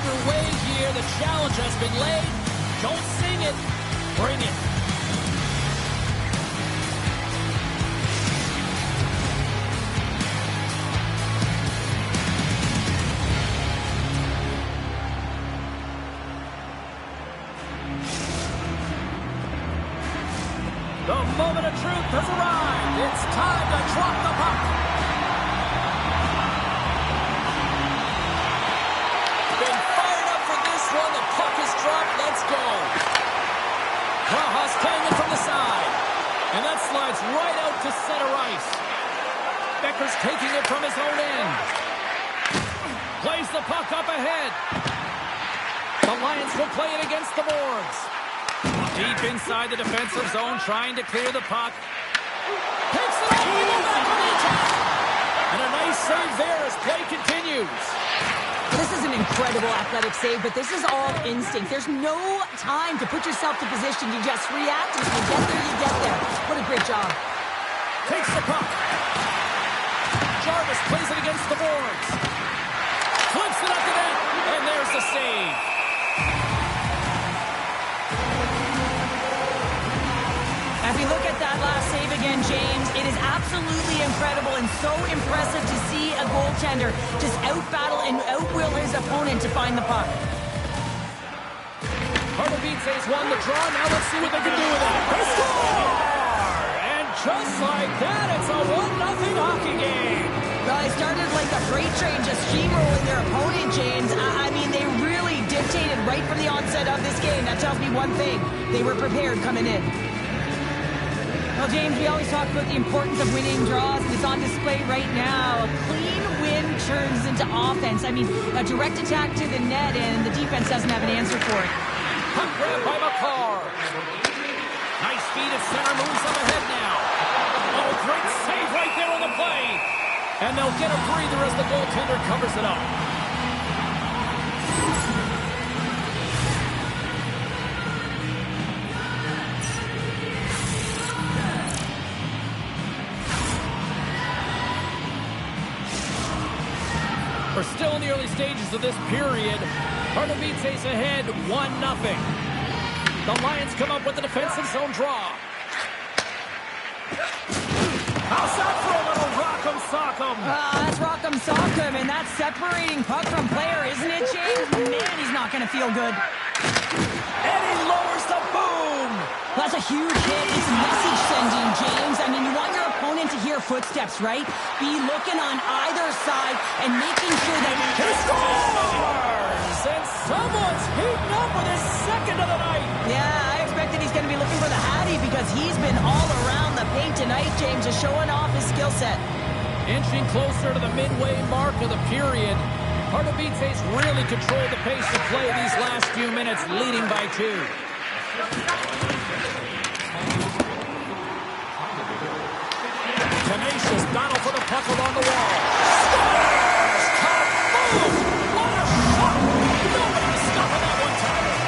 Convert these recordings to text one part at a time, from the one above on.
underway here. The challenge has been laid. Don't sing it. Bring it. The moment of truth has arrived. It's time to drop the puck. Been fired up for this one. The puck is dropped. Let's go. Raha's playing it from the side. And that slides right out to center ice. Becker's taking it from his own end. Plays the puck up ahead. The Lions will play it against the boards. Deep inside the defensive zone, trying to clear the puck. Picks it up, we go back on the attack. And a nice save there as play continues. This is an incredible athletic save, but this is all instinct. There's no time to put yourself to position. You just react, and if you get there, you get there. What a great job. Takes the puck. Jarvis plays it against the boards. Flips it up to net, and there's the save. As we look at that last save again, James, it is absolutely incredible and so impressive to see a goaltender just out-battle and out-will his opponent to find the puck. Pardubice's won the draw. Now let's see what they can do with it. They score! And just like that, it's a 1-0 hockey game. Well, they started like a freight train just steamrolling their opponent, James. I mean, they really dictated right from the onset of this game. That tells me one thing. They were prepared coming in. Well, James, we always talk about the importance of winning draws, and it's on display right now. A clean win turns into offense. I mean, a direct attack to the net, and the defense doesn't have an answer for it. Puck grab by McCarr. Nice feed at center, moves up ahead now. Oh, great save right there on the play. And they'll get a breather as the goaltender covers it up. We're still in the early stages of this period. Pardubice's ahead 1-0. The Lions come up with the defensive zone draw. How's that for a little rock'em sock'em? That's rock'em sock'em, and that's separating puck from player, isn't it, James? Man, he's not going to feel good. And he lowers the boom. That's a huge hit. It's message sending, James. I mean, you want your opponent to hear footsteps, right? Be looking on either side and making sure that he scores! And someone's heating up with his second of the night. Yeah, I expected he's going to be looking for the Hattie because he's been all around the paint tonight, James, just showing off his skill set. Inching closer to the midway mark of the period. Pardubice's really controlled the pace of play these last few minutes, leading by 2. Tenacious battle for the puck along the wall. Scores! Kaboom! What a shot! Nobody's stopping that one-timer.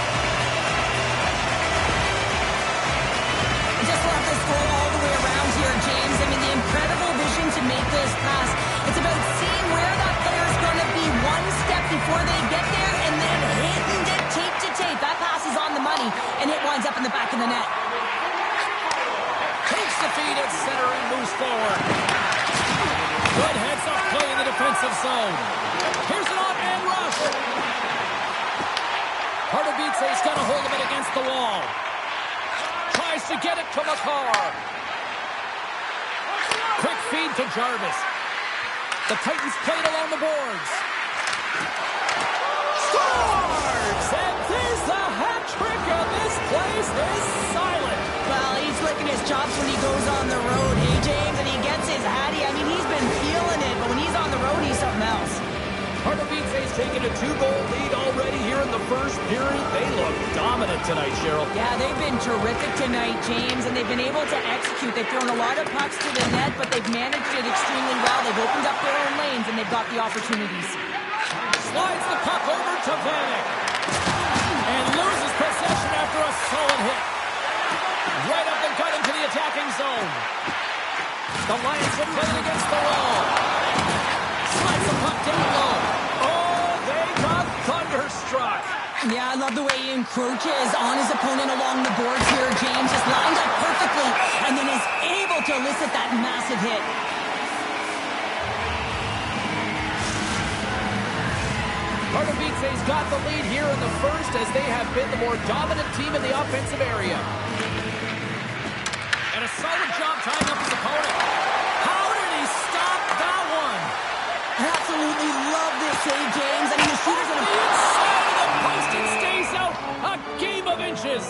I just love this goal all the way around here, James. I mean, the incredible vision to make this pass. It's about seeing where that player is going to be one step before they get there and then hitting it tape to tape. That pass is on the money, and it winds up in the back of the net. Takes the feed at center and moves forward. Good heads-up play in the defensive zone. Here's an off-man rush. Pardubice's got a hold of it against the wall. Tries to get it to McCarr. Quick feed to Jarvis. The Titans play it along the boards. Scores! And there's the hat trick of this place is silent. Well, he's licking his chops when he goes on the road, hey, James, and he gets his Hattie. I mean, he's been feeling it, but when he's on the road, he's something else. Pardubice's taken a 2-goal lead already here in the first period. They look dominant tonight, Cheryl. Yeah, they've been terrific tonight, James, and they've been able to execute. They've thrown a lot of pucks to the net, but they've managed it extremely well. They've opened up their own lanes, and they've got the opportunities. Slides the puck over to Vanek. And loses possession after a solid hit. Right up and cut into the attacking zone. The Lions will play it against the wall. Slides the puck down low. Oh, they got thunderstruck. Yeah, I love the way he encroaches on his opponent along the boards here. James just lined up perfectly and then is able to elicit that massive hit. Pardubice's got the lead here in the first as they have been the more dominant team in the offensive area. And a solid job tying up his opponent. How did he stop that one? I absolutely love this save, James. I mean, the shooter's going to... The inside of the post, it stays out. A game of inches.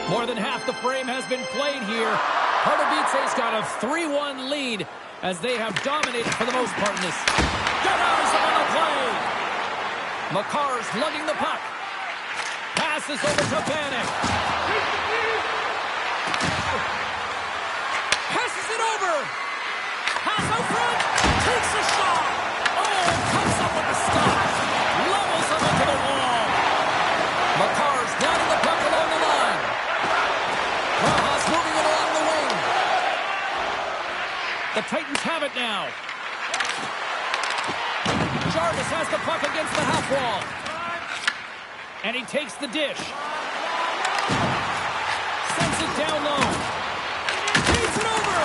More than half the frame has been played here. Pardubice's got a 3-1 lead as they have dominated for the most part in this. Gunners on the play. McCarr's lugging the puck. Passes over to Vanek. Passes it over. Pass out front. Takes a shot. Oh, comes up with a stop. Levels him into the wall. McCarr's guiding the puck along the line. Rojas moving it along the wing. The Titans have it now. Jarvis has the puck against the half wall. And he takes the dish. Sends it down low. Feeds it over.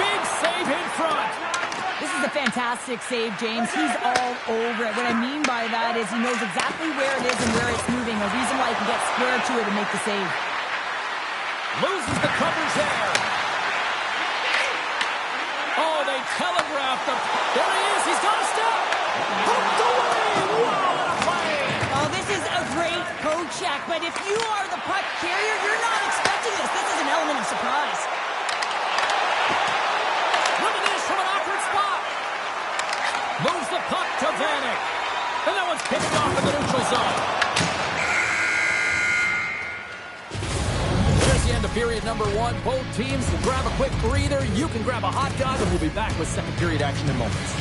Big save in front. This is a fantastic save, James. He's all over it. What I mean by that is he knows exactly where it is and where it's moving. A reason why he can get square to it and make the save. Loses the covers there. Oh, they telegraphed him. There he is. He's got a step. Hooked away. Wow, what a play. Oh, this is a great poke check, but if you are the puck carrier, you're not expecting this. This is an element of surprise. Winning this from an awkward spot. Moves the puck to Vanek. And that one's picked off in the neutral zone. There's the end of period number one. Both teams will grab a quick breather. You can grab a hot dog, and we'll be back with second period action in moments.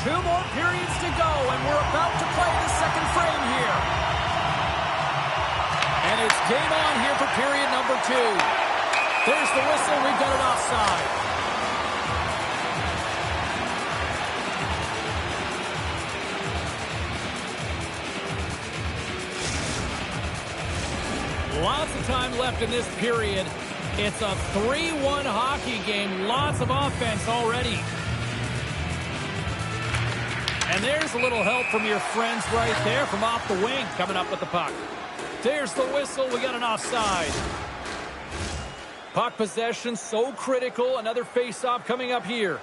Two more periods to go, and we're about to play the second frame here. And it's game on here for period number two. There's the whistle. We've got it offside. Lots of time left in this period. It's a 3-1 hockey game. Lots of offense already. And there's a little help from your friends right there from off the wing coming up with the puck. There's the whistle. We got an offside. Puck possession so critical. Another face-off coming up here.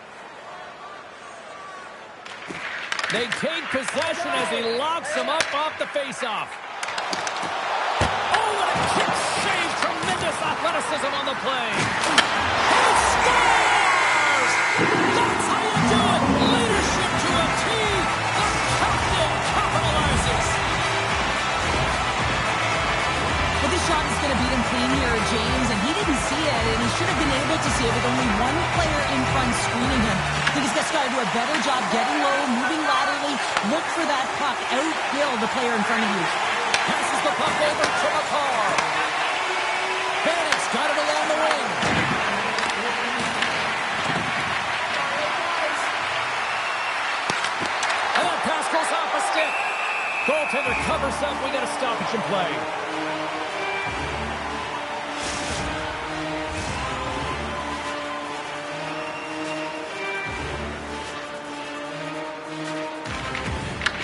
They take possession as he locks him up off the face-off. Oh, what a kick save. Tremendous athleticism on the play. He scores! That's how you do it. Leadership to a T. The captain capitalizes. But this shot is going to beat him clean here, James, and he didn't see it, and he should have been able to see it with only one player in front screening him. I think he's just got to do a better job getting low, moving laterally. Look for that puck. Outhill the player in front of you. Passes the puck over to McCarr. Vanek possession play.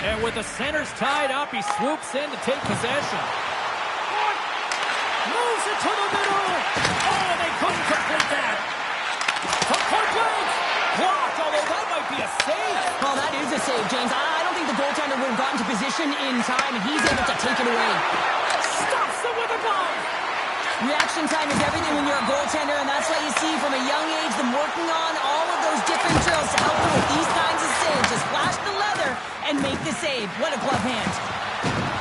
And with the centers tied up, he swoops in to take possession. Moves it to the middle. Oh, they couldn't complete that. From point blank. Blocked, although that might be a save. Well, that is a save, James. I don't think the goaltender would have gotten to position in time, and he's able to take it away. Stops it with a glove. Reaction time is everything when you're a goaltender, and that's why you see from a young age them working on all of those different drills to help them with these kinds of saves. Just flash the leather and make the save. What a glove hand.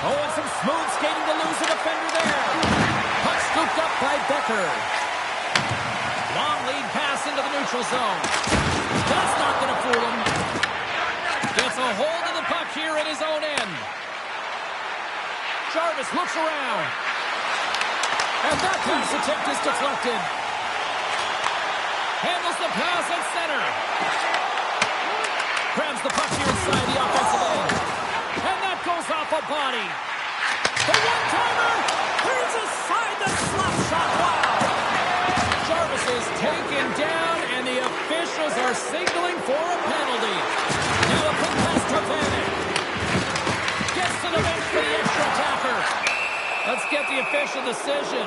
Oh, and some smooth skating to lose a defender there. Puck scooped up by Becker. Long lead pass into the neutral zone. That's not going to fool him. Gets a hold of the puck here at his own end. Jarvis looks around. And that pass attempt is deflected. Handles the pass at center. Grabs the puck here inside the offensive end. And that goes off a body. The one-timer turns aside the slap shot. Wow. Jarvis is taken down, and the officials are signaling for a penalty. Now a quick pass to Vanek. Gets to the bench for the extra tapper. Let's get the official decision.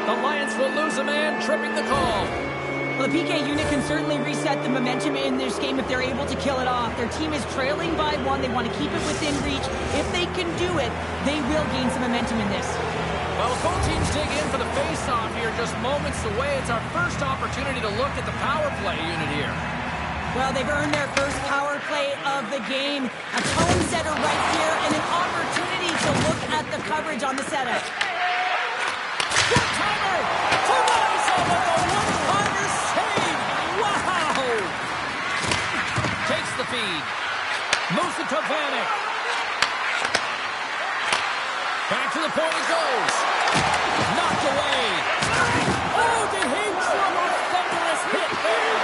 The Lions will lose a man, tripping the call. Well, the PK unit can certainly reset the momentum in this game if they're able to kill it off. Their team is trailing by 1. They want to keep it within reach. If they can do it, they will gain some momentum in this. Well, both teams dig in for the face-off here just moments away. It's our first opportunity to look at the power play unit here. Well, they've earned their first power play of the game. A tone setter right here and an opportunity to look at the coverage on the setup. One-timer to Rizzo with a one-timer save. Wow! Takes the feed. Moves it to Vanek. Back to the point it goes. Knocked away. Oh, did he drum a thunderous hit there?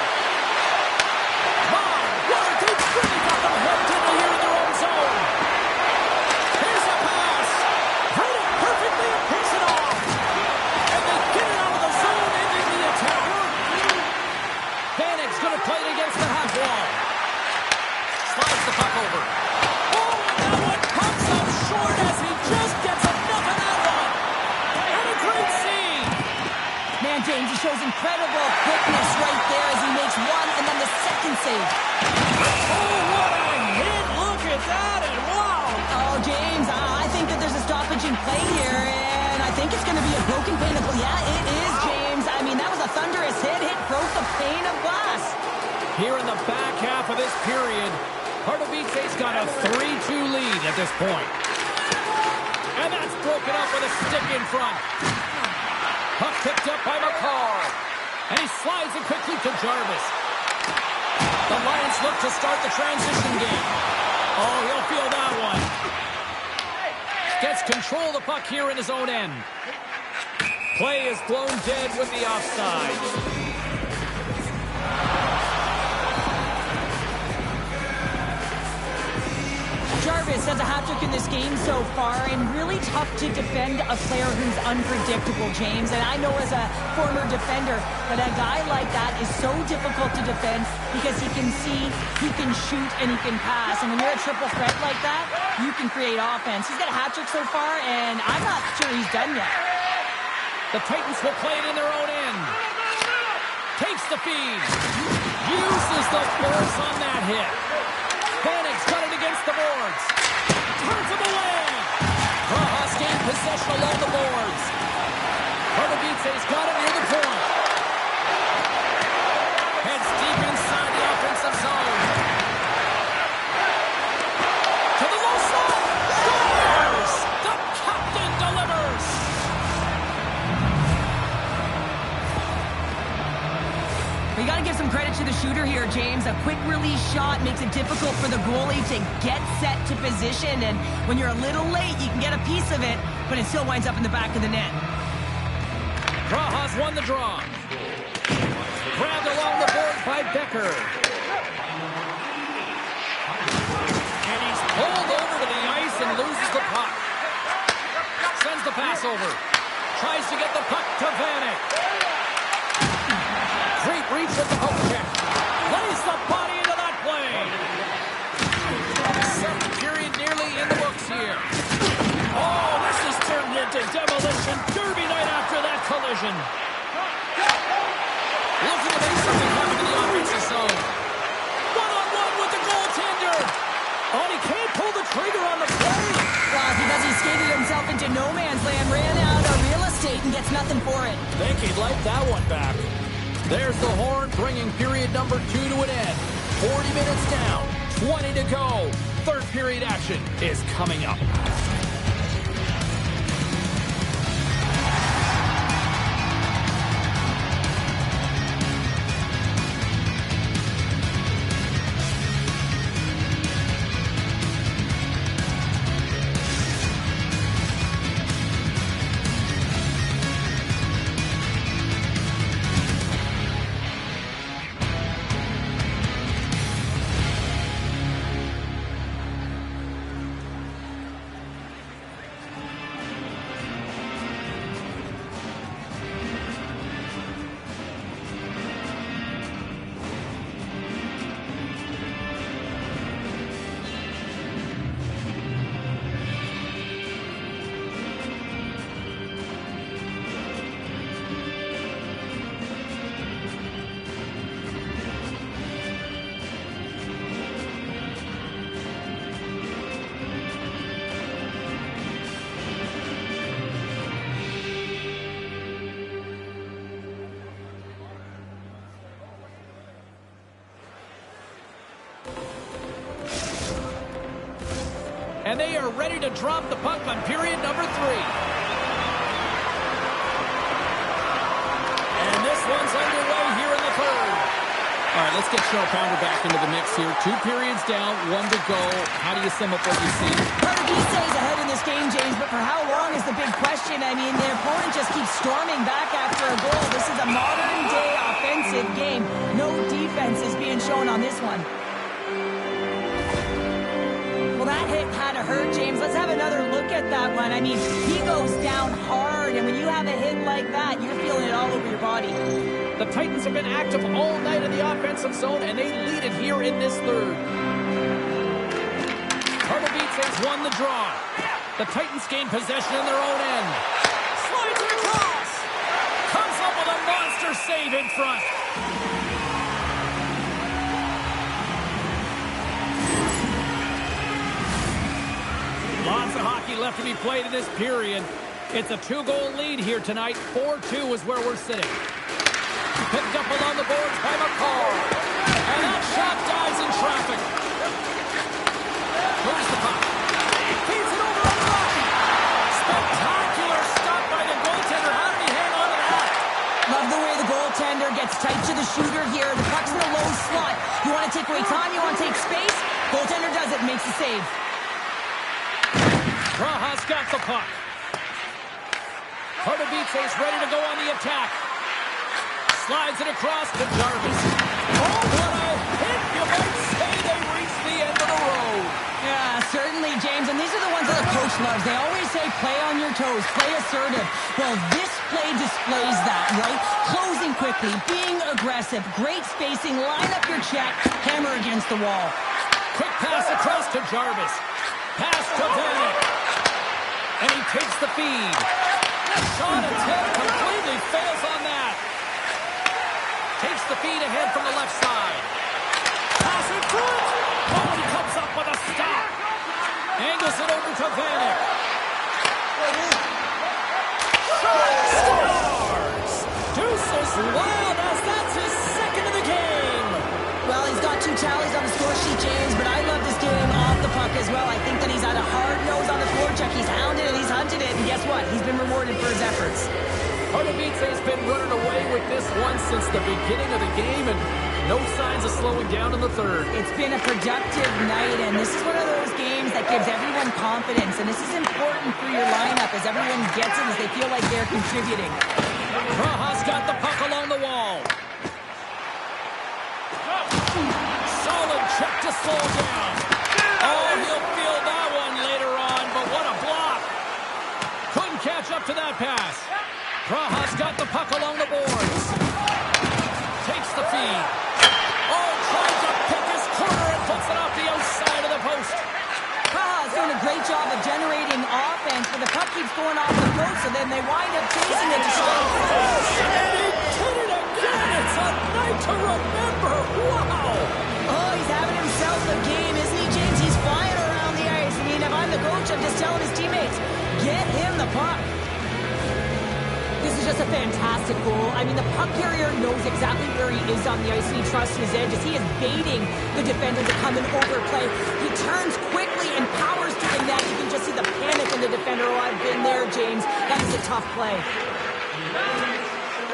My, what a good really got them hooked in here in their own zone. Here's a pass. Read it perfectly and picks it off. And they get it out of the zone, ending the attack. Vanek's going to play it against the half wall. Slides the puck over. Oh, and that one comes up short as he just gets enough of that one. And a great save. Man, James, he shows incredible quickness right there as he makes one and then the second save. Oh, what a hit. Look at that, and wow. Oh, James, I think that there's a stoppage in play here, and I think it's going to be a broken pane of glass. Yeah, it is, James. I mean, that was a thunderous hit. It broke the pane of glass. Here in the back half of this period, Pardubice's got a 3-2 lead at this point. And that's broken up with a stick in front. Puck picked up by McCall. And he slides it quickly to Jarvis. The Lions look to start the transition game. Oh, he'll feel that one. Gets control of the puck here in his own end. Play is blown dead with the offside. Jarvis has a hat-trick in this game so far, and really tough to defend a player who's unpredictable, James. And I know as a former defender that a guy like that is so difficult to defend because he can see, he can shoot, and he can pass. And when you're a triple threat like that, you can create offense. He's got a hat-trick so far, and I'm not sure he's done yet. The Titans will play it in their own end. Takes the feed. Uses the force on that hit. Vanek's got it against the boards. Turns him away. Rojas gained possession along the boards. Pardubice's got it near the point. Heads deep inside the offensive zone. To the low slot. Scores! The captain delivers. We got to give some credit to the shooter here, James. A quick release shot makes it difficult for the goalie to get set to position. And when you're a little late, you can get a piece of it, but it still winds up in the back of the net. Rojas won the draw. Grabbed along the boards by Becker. And he's pulled over to the ice and loses the puck. the pass over. Tries to get the puck to Vanek. Great reach with the poke check. Lays the body into that play. Second period nearly in the books here. Oh, this is turned into demolition derby night after that collision. Looking to make something happen in the offensive zone. One-on-one with the goaltender. Oh, and he can't pull the trigger on the play. Well, because he skated himself into no man's land, ran out of real estate, and gets nothing for it. Think he'd like that one back. There's the horn, bringing period number 2 to an end. 40 minutes down, 20 to go. Third period action is coming up. And they are ready to drop the puck on period number 3. And this one's underway here in the third. All right, let's get Cheryl Pounder back into the mix here. 2 periods down, 1 to go. How do you sum up what you see? Pardubice is ahead in this game, James, but for how long is the big question? I mean, their opponent just keeps storming back after a goal. This is a modern-day offensive game. No defense is being shown on this one. That hit had to hurt, James. Let's have another look at that one. I mean, he goes down hard, and when you have a hit like that, you're feeling it all over your body. The Titans have been active all night in the offensive zone, and they lead it here in this third. Pardubice has won the draw. The Titans gain possession in their own end. Slides it across. Comes up with a monster save in front. Lots of hockey left to be played in this period. It's a 2-goal lead here tonight. 4-2 is where we're sitting. Picked up along the boards by McCall. And that shot dives in traffic. Here's the puck. Feeds it over on the right. Spectacular stop by the goaltender. How did he hang on to that? Love the way the goaltender gets tight to the shooter here. The puck's in a low slot. You want to take away time? You want to take space? Goaltender does it. Makes the save. Raha's got the puck. Pardubice is ready to go on the attack. Slides it across to Jarvis. Oh, what a hit! You might say they reached the end of the road. Yeah, certainly, James. And these are the ones that the coach loves. They always say, play on your toes, play assertive. Well, this play displays that, right? Closing quickly, being aggressive, great spacing, line up your check, hammer against the wall. Quick pass across to Jarvis. Pass to Vanek. And he takes the feed. Shot attempt completely fails on that. Takes the feed ahead from the left side. Pass in front. Oh, he comes up with a stop. Angles it over to Vanek. Scores! Deuces Wild as that's his second of the game. Well, he's got 2 tallies on the score sheet, James, but I love this game off the puck as well. I think that he's had a hard nose on the forecheck. He's hounded it, he's hunted it, and guess what? He's been rewarded for his efforts. Pardubice has been running away with this one since the beginning of the game, and no signs of slowing down in the third. It's been a productive night, and this is one of those games that gives everyone confidence, and this is important for your lineup as everyone gets it, as they feel like they're contributing. Raha's got the puck along the wall. Solid check to slow down. Oh, he'll feel that one later on, but what a block. Couldn't catch catch up to that pass. Praha's got the puck along the boards. Takes the feed. Oh, tries to pick his corner and puts it off the outside of the post. Praha's doing a great job of generating offense, but the puck keeps going off the post, so then they wind up chasing it to shot. And he did it again. It's a night to remember. Wow. Oh, he's having himself a game, isn't he, James? He's flying around the ice. I mean, if I'm the coach, I'm just telling his teammates, get him the puck. This is just a fantastic goal. I mean, the puck carrier knows exactly where he is on the ice, and he trusts his edges. He is baiting the defender to come and overplay. He turns quickly and powers to the net. You can just see the panic in the defender. Oh, I've been there, James. That is a tough play.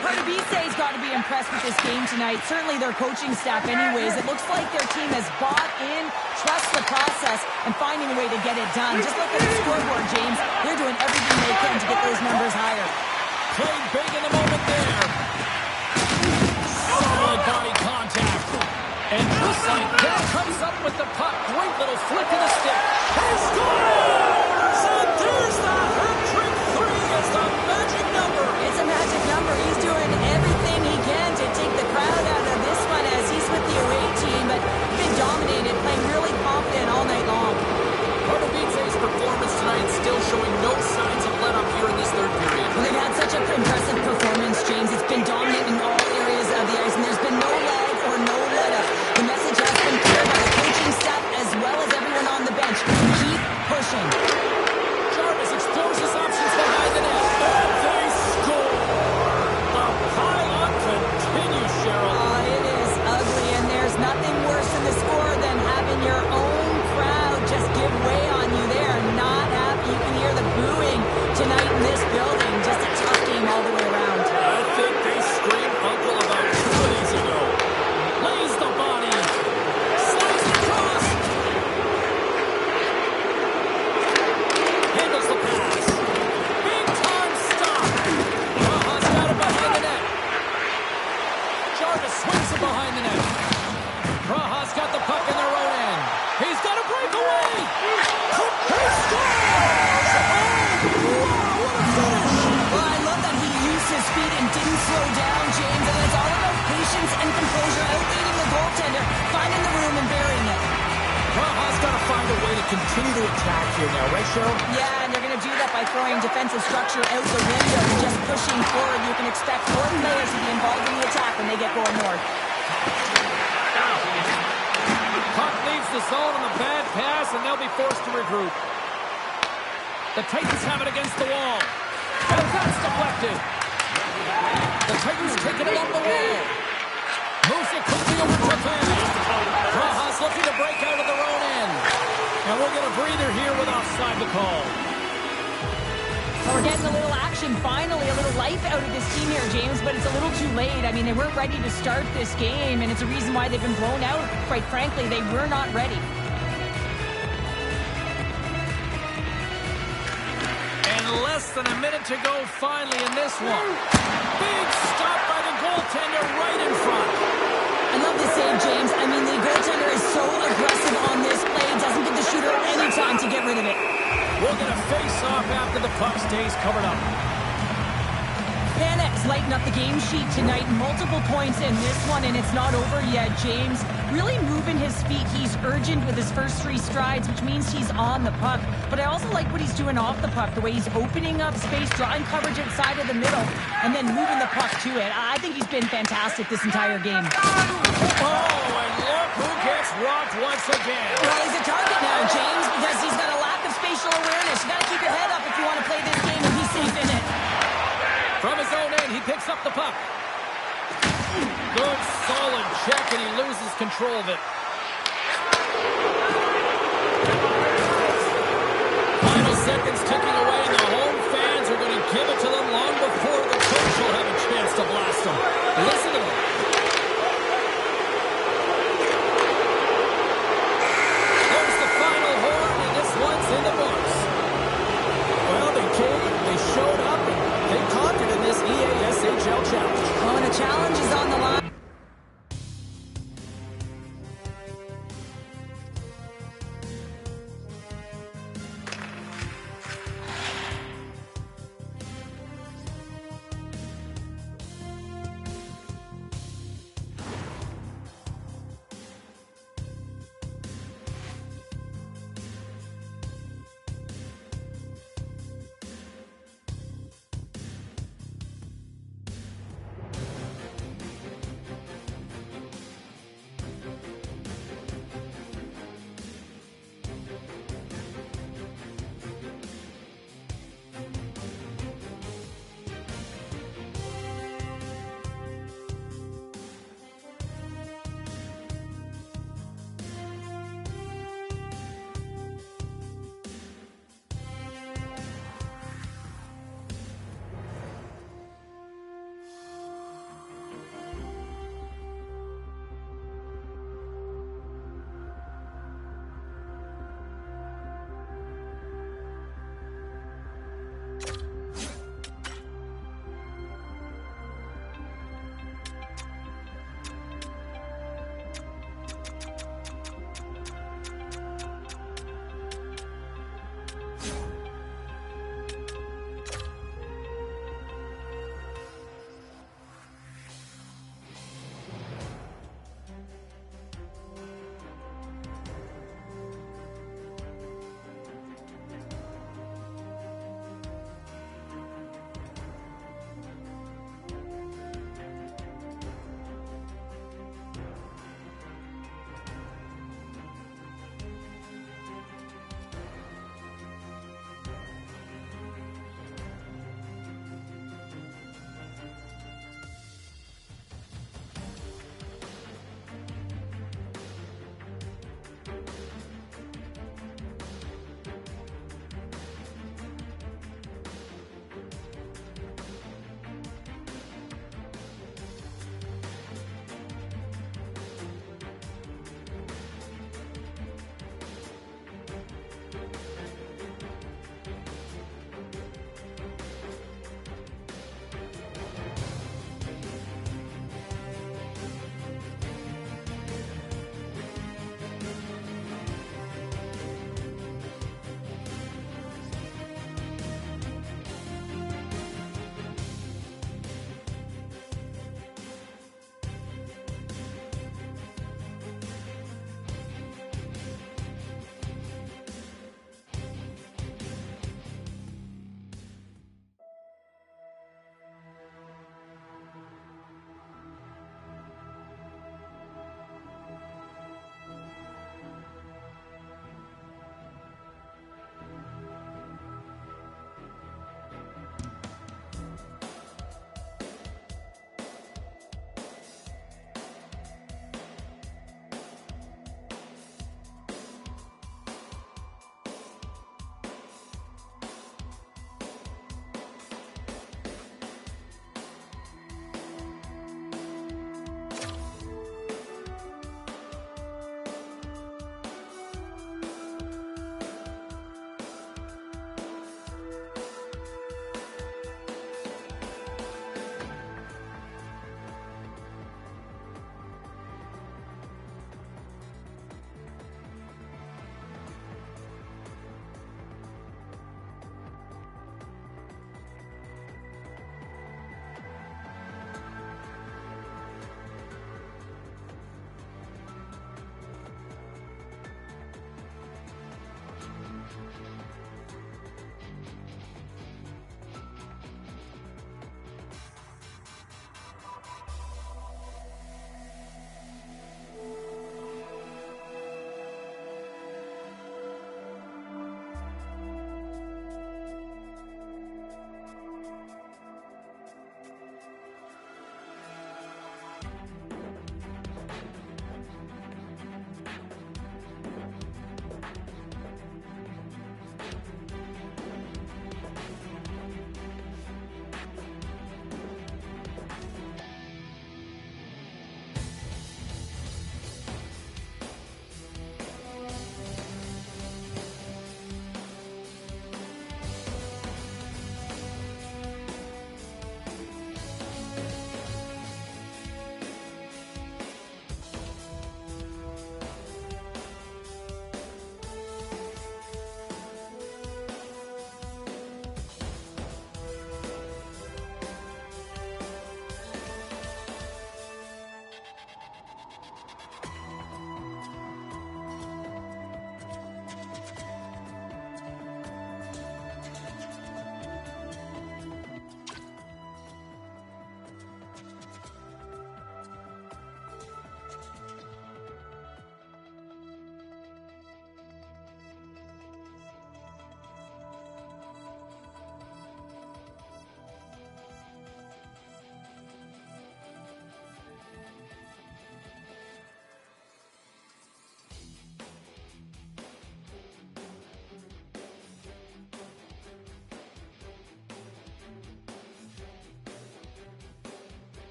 Pardubice's got to be impressed with this game tonight. Certainly their coaching staff anyways. It looks like their team has bought in, trusts the process, and finding a way to get it done. Just look at the scoreboard, James. They're doing everything they can to get those numbers higher. Played big in the moment there. Solid body contact. And just like that, comes up with the puck. Great little flick of the stick. He scores! And there's the hat-trick 3 as the magic number. It's a magic number. He's doing everything he can to take the crowd out of this one as he's with the away team, but been dominated, playing really confident all night long. Pardubice's performance tonight still showing no signs of let-up here in this third period. Well, they've had such an impressive performance, James. It's been dominant in all areas of the ice, and there's been no lag or no let-up. The message has been clear by the coaching staff as well as everyone on the bench. Keep pushing. Jarvis explores his options behind the net. And they score! The pile-on continues, Cheryl. Oh, it is ugly, and there's nothing worse in the score than having your own crowd just give way on you. They are not happy. You can hear the booing tonight in this building. Just a tough game all the way around. I think they screamed uncle about 2 days ago. Lays the body. Slides across. Handles the pass. Big time stop. Praha's got it behind the net. Jarvis swings it behind the net. Praha's got the puck in their own end. He's got a breakaway. He scores! Oh, wow, what a finish! Well, I love that he used his feet and didn't slow down, James. And it's all about patience and composure, outweighing the goaltender, finding the room and burying it. Praha's got to find a way to continue to attack here now, right, Cheryl? Yeah, and they're going to do that by throwing defensive structure out the window and just pushing forward. You can expect more players to be involved in the attack when they get going north. Puck leaves the zone on the bad pass, and they'll be forced to regroup. The Titans have it against the wall. And that's deflected. The Titans kick it along the wall. Moves it quickly over to Fast. Praha's looking to break out of their own end. And we'll get a breather here with offside to call. So we're getting a little action, finally, a little life out of this team here, James, but it's a little too late. I mean, they weren't ready to start this game, and it's a reason why they've been blown out. Quite frankly, they were not ready. And less than a minute to go finally in this one. Big stop by the goaltender right in front. I love this save, James. I mean, the goaltender is so aggressive on this play, doesn't give the shooter any time to get rid of it. We'll get a face-off after the puck stays covered up. Panik's lighting up the game sheet tonight. Multiple points in this one, and it's not over yet, James. Really moving his feet. He's urgent with his first 3 strides, which means he's on the puck. But I also like what he's doing off the puck, the way he's opening up space, drawing coverage outside of the middle, and then moving the puck to it. I think he's been fantastic this entire game. Oh, and look who gets rocked once again. Well, he's a target now, James, because he's got a lack of spatial awareness. You got to keep your head up if you want to play this game and be safe in it. From his own end, he picks up the puck. Good, solid check, and he loses control of it. Final seconds ticking away, and the home fans are going to give it to them long before the coach will have a chance to blast them. Listen to them. There's the final horn, and this one's in the books. Well, they came, they showed up, and they conquered in this EASHL challenge. Oh, and a challenge is on the line.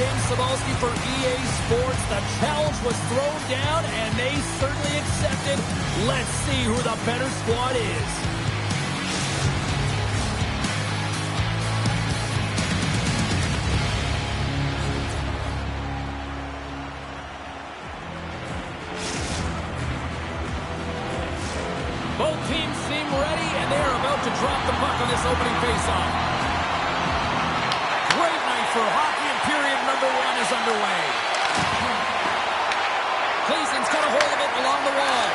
James Cebulski for EA Sports. The challenge was thrown down, and they certainly accepted. Let's see who the better squad is. Both teams seem ready, and they are about to drop the puck on this opening faceoff. Great night for hockey, and period number 1 is underway. Cleason's got a hold of it along the wall.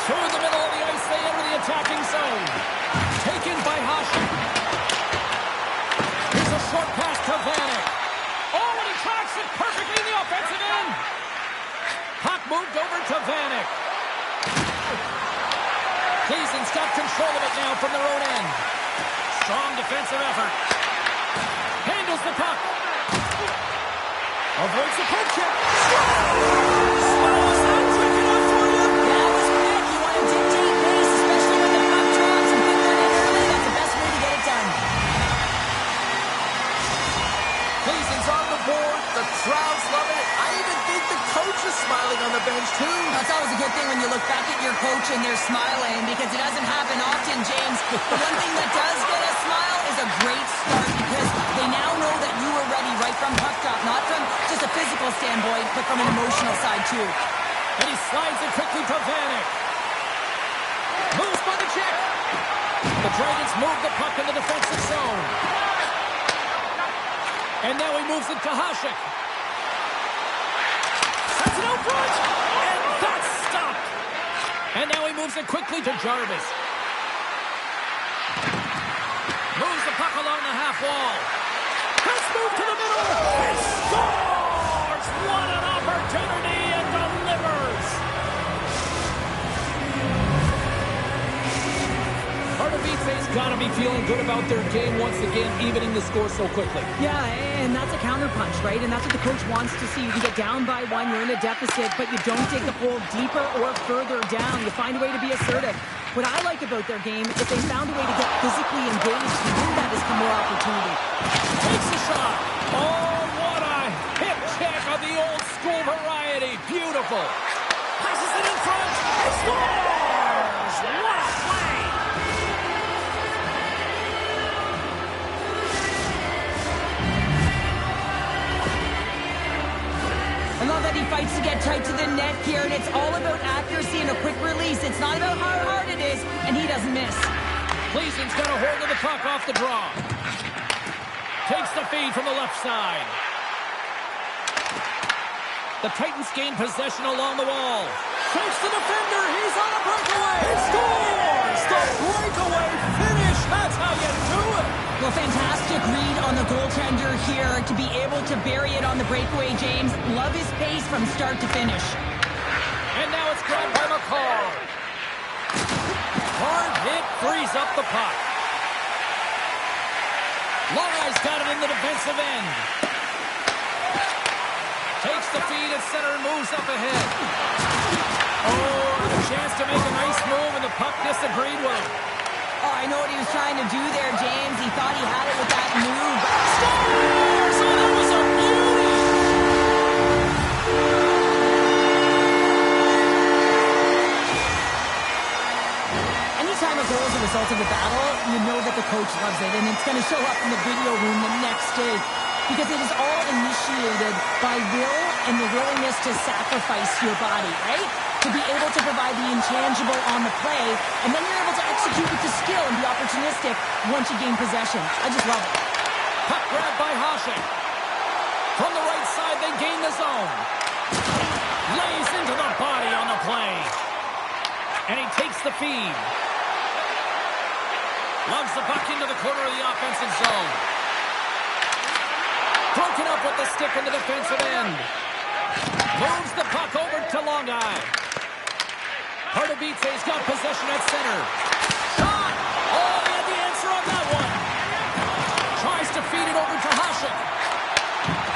Through the middle of the ice, they enter the attacking zone. Taken by Hasek. Here's a short pass to Vanek. Oh, and he tracks it perfectly in the offensive end. Puck moved over to Vanek. Cleason's got control of it now from their own end. Strong defensive effort. Handles the puck. Avoids the poke check. Was that quick enough for you? That was quick. You want to dictate pace, especially when the puck drops and put that in early. That's the best way to get it done. Cleason's on the board. The crowd's loving it. I even think the coach is smiling on the bench, too. That's always a good thing when you look back at your coach and they're smiling, because it doesn't happen often, James. The one thing that does get a smile is a great start, because they now know that you were ready right from puck drop, not from just a physical standpoint, but from an emotional side, too. And he slides it quickly to Vanek. Moves by the check. The Dragons move the puck in the defensive zone. And now he moves it to Hasek. Sends it out front. And that's stopped. And now he moves it quickly to Jarvis. Moves the puck along the half wall. Let's move to the middle. And scores! What an opportunity, and delivers. Pardubice's got to be feeling good about their game once again, evening the score so quickly. Yeah, and that's a counterpunch, right? And that's what the coach wants to see. You can get down by 1, you're in a deficit, but you don't dig the hole deeper or further down. You find a way to be assertive. What I like about their game is they found a way to get physically engaged, and with that has come more opportunity. Takes a shot. Oh, what a hip check of the old school variety. Beautiful. Passes it in front. Scores! What a play! I love that he fights to get tight to the net here, and it's all about accuracy and a quick release. It's not about how hard it is, and he doesn't miss. Cleason's got a hold of the puck off the draw. Takes the feed from the left side. The Titans gain possession along the wall. Takes the defender. He's on a breakaway. He scores! The breakaway finish. That's how you do it. Well, fantastic read on the goaltender here to be able to bury it on the breakaway, James. Love his pace from start to finish. And now it's grabbed by McCall. Hard hit frees up the puck. Longey's got it in the defensive end. Takes the feed at center and moves up ahead. Oh, a chance to make a nice move, and the puck disagreed with him. Oh, I know what he was trying to do there, James. He thought he had it with that move. Scores! Oh, that was a beauty! Anytime a goal is a result of a battle, you know that the coach loves it, and it's going to show up in the video room the next day, because it is all initiated by will and the willingness to sacrifice your body, right? To be able to provide the intangible on the play, and then you're able to execute with the skill and be opportunistic once you gain possession. I just love it. Puck grabbed by Hasek. From the right side, they gain the zone. Lays into the body on the play. And he takes the feed. Loves the puck into the corner of the offensive zone. Broken up with the stick in the defensive end. Moves the puck over to Longeye. Pardubice's got possession at center. Shot! Oh, he had the answer on that one. Tries to feed it over to Hasek.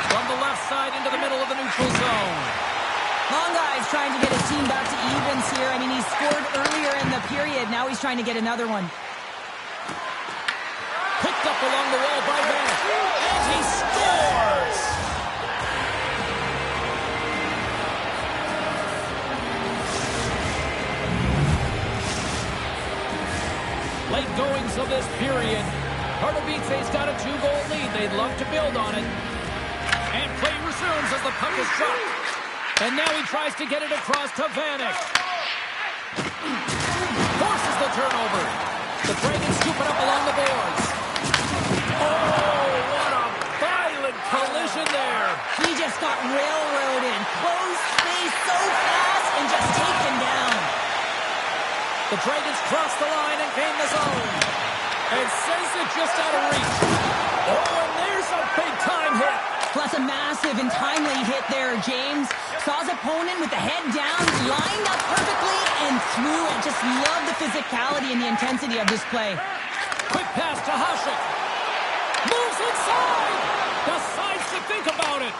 From the left side into the middle of the neutral zone. Longeye is trying to get his team back to evens here. I mean, he scored earlier in the period. Now he's trying to get another one. Picked up along the wall by Vanek. And he scores! of this period. Pardubice's got a 2-goal lead. They'd love to build on it. And play resumes as the puck is dropped. And now he tries to get it across to Vanek. Forces the turnover. The Dragons scoop it up along the boards. Oh, what a violent collision there. He just got railroaded. Closed space so fast and just taken down. The Dragons cross the line and gain the zone. And sends it just out of reach. Oh, and there's a big-time hit. Plus a massive and timely hit there, James. Saw his opponent with the head down, lined up perfectly, and threw it. Just love the physicality and the intensity of this play. Quick pass to Hasek. Moves inside. Decides to think about it.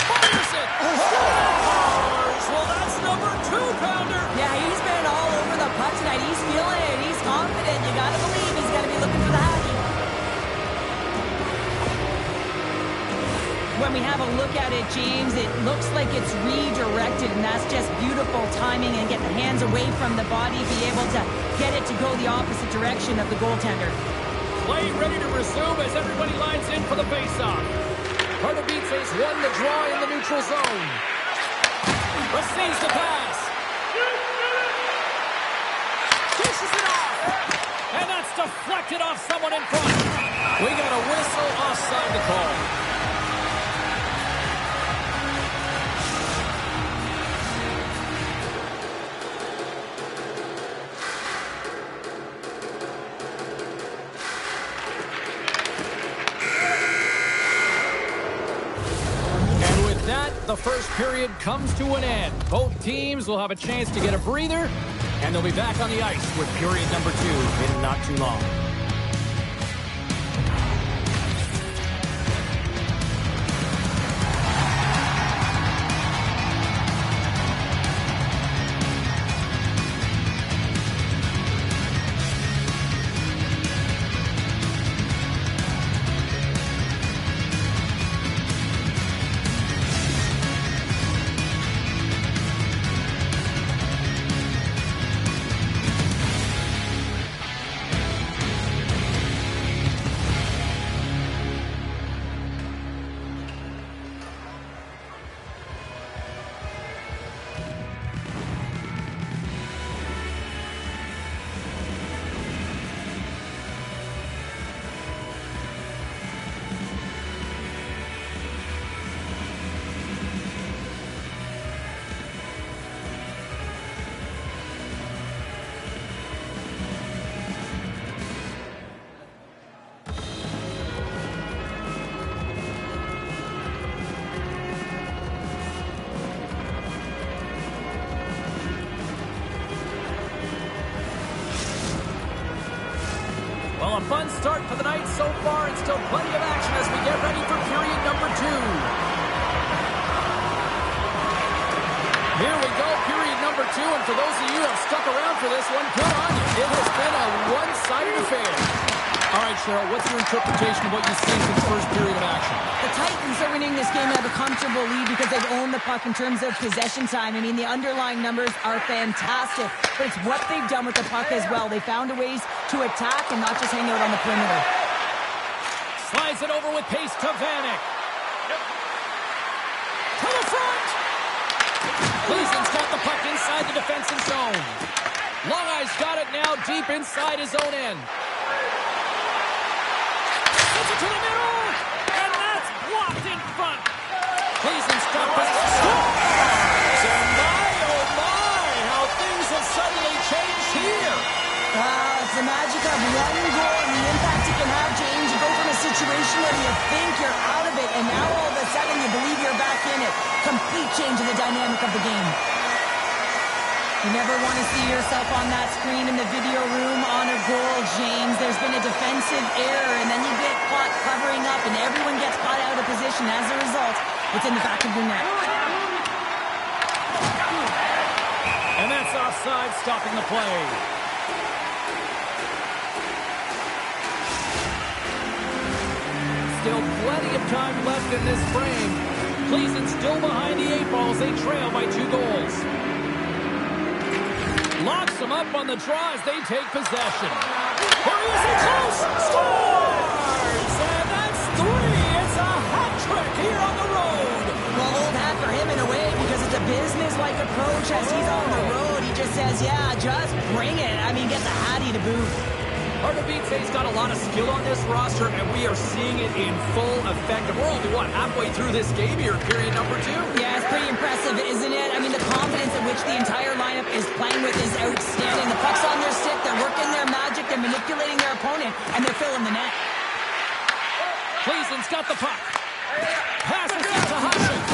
Fires it. Scores. Well, that's number 2-pounder. Yeah, he's been all over the puck tonight. He's feeling it. He's confident. You got to believe he's got to be looking for the hockey. When we have a look at it, James, it looks like it's redirected, and that's just beautiful timing and get the hands away from the body, be able to get it to go the opposite direction of the goaltender. Play ready to resume as everybody lines in for the faceoff. Pardubice's won the draw in the neutral zone. Receives the pass. Dishes it off. And that's deflected off someone in front. We got a whistle offside to call. The first period comes to an end. Both teams will have a chance to get a breather, and they'll be back on the ice with period number 2 in not too long. Well, a fun start for the night so far, and still plenty of action as we get ready for period number 2. Here we go, period number 2, and for those of you who have stuck around for this one, good on you. It has been a one-sided affair. All right, Cheryl, what's your interpretation of what you've seen from the first period of action? The Titans are winning this game and have a comfortable lead because they've owned the puck in terms of possession time. I mean, the underlying numbers are fantastic, but it's what they've done with the puck as well. They found a ways to attack and not just hang out on the perimeter. Slides it over with pace to Vanek. To the front! Gleason's got the puck inside the defensive zone. Long Eye's got it now deep inside his own end. Puts it to the middle, and that's blocked in front. Gleason's got it. Scores! And my, oh my, how things have suddenly changed here. It's the magic of one goal and the impact it can have, James. You go from a situation where you think you're out of it, and now all of a sudden you believe you're back in it. Complete change in the dynamic of the game. You never want to see yourself on that screen in the video room on a goal, James. There's been a defensive error, and then you get caught covering up, and everyone gets caught out of position. As a result, it's in the back of your net. And that's offside, stopping the play. Still plenty of time left in this frame. Cleveland still behind the 8 balls. They trail by 2 goals. Locks them up on the draw as they take possession. Here he is, in close! Scores! And that's 3! It's a hat trick here on the road! Well, old hat for him in a way because it's a business-like approach as he's on the road. He just says, yeah, just bring it. I mean, gets a hattie to boot. Pardubice's got a lot of skill on this roster, and we are seeing it in full effect. And we're only, halfway through this game here, period number 2? Yeah, it's pretty impressive, isn't it? I mean, the confidence in which the entire lineup is playing with is outstanding. The puck's on their stick, they're working their magic, they're manipulating their opponent, and they're filling the net. Cleason's got the puck. Passes it to Hasek.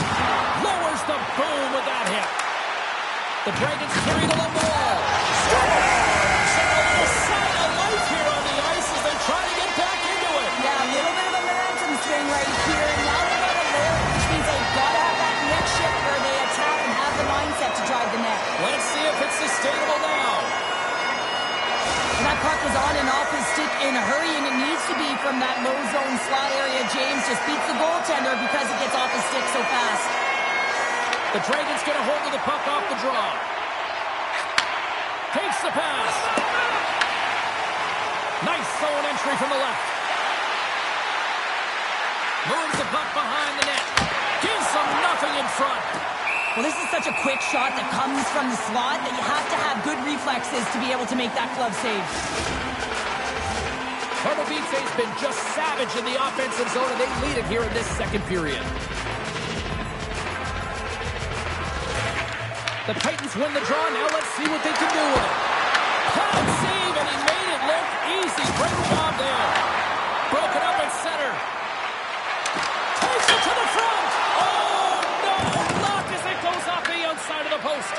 Lowers the boom with that hit. The Dragons carry the long ball. Scores! And a little sign of life here on the ice as they try to get back into it. Yeah, a little bit of a momentum swing right here. And now they've got a layer, which means they've got to have that next shift where they attack and have the mindset to drive the net. Let's see if it's sustainable now. And that puck is on and off his stick in a hurry, and it needs to be from that low zone slot area. James just beats the goaltender because it gets off his stick so fast. The Dragons get a hold of the puck off the draw. Takes the pass. Nice zone entry from the left. Moves the puck behind the net. Gives them nothing in front. Well, this is such a quick shot that comes from the slot that you have to have good reflexes to be able to make that glove save. Pardubice's been just savage in the offensive zone, and they lead it here in this second period. The Titans win the draw. Now let's see what they can do with it. Hard save, and he made it look easy. Great job there. Broken up at center. Takes it to the front. Oh, no. Blocked as it goes off the outside of the post.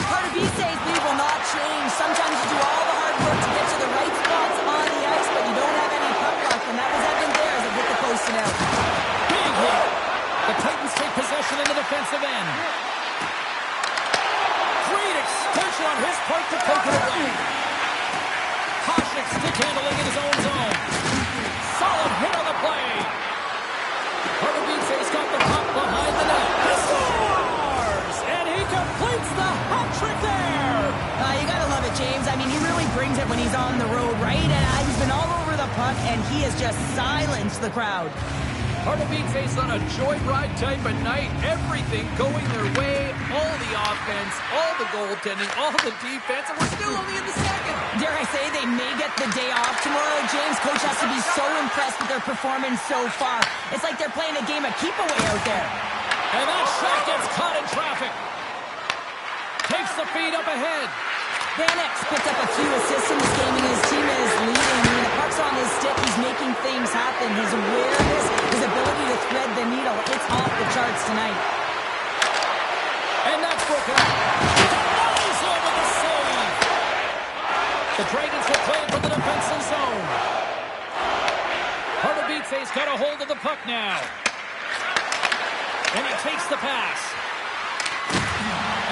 Pardubice's lead will not change. Sometimes you do all the hard work to get to the right spots on the ice, but you don't have any puck luck, and that was evident there as it hit the post and out. Big hit. The Titans take possession in the defensive end. Great extension on his part to take it away. Hasek stick handling in his own zone. Solid hit on the play. Pardubice's got the puck behind the net. He scores! And he completes the hat trick there. You gotta love it, James. I mean, he really brings it when he's on the road, right? And he's been all over the puck, and he has just silenced the crowd. Pardubice's on a joyride type of night. Everything going their way. All the offense, all the goaltending, all the defense, and we're still only in the second. Dare I say they may get the day off tomorrow, James. Coach has to be so impressed with their performance so far. It's like they're playing a game of keep-away out there. And that shot gets caught in traffic. Takes the feed up ahead. Vanek's picked up a few assists in this game, and his team is leading. I mean, the puck's on his stick. He's making things happen. His awareness, his ability to thread the needle, it's off the charts tonight. And that's broken up. Nice over the save. The Dragons will play from the defensive zone. Pardubice's got a hold of the puck now. And he takes the pass.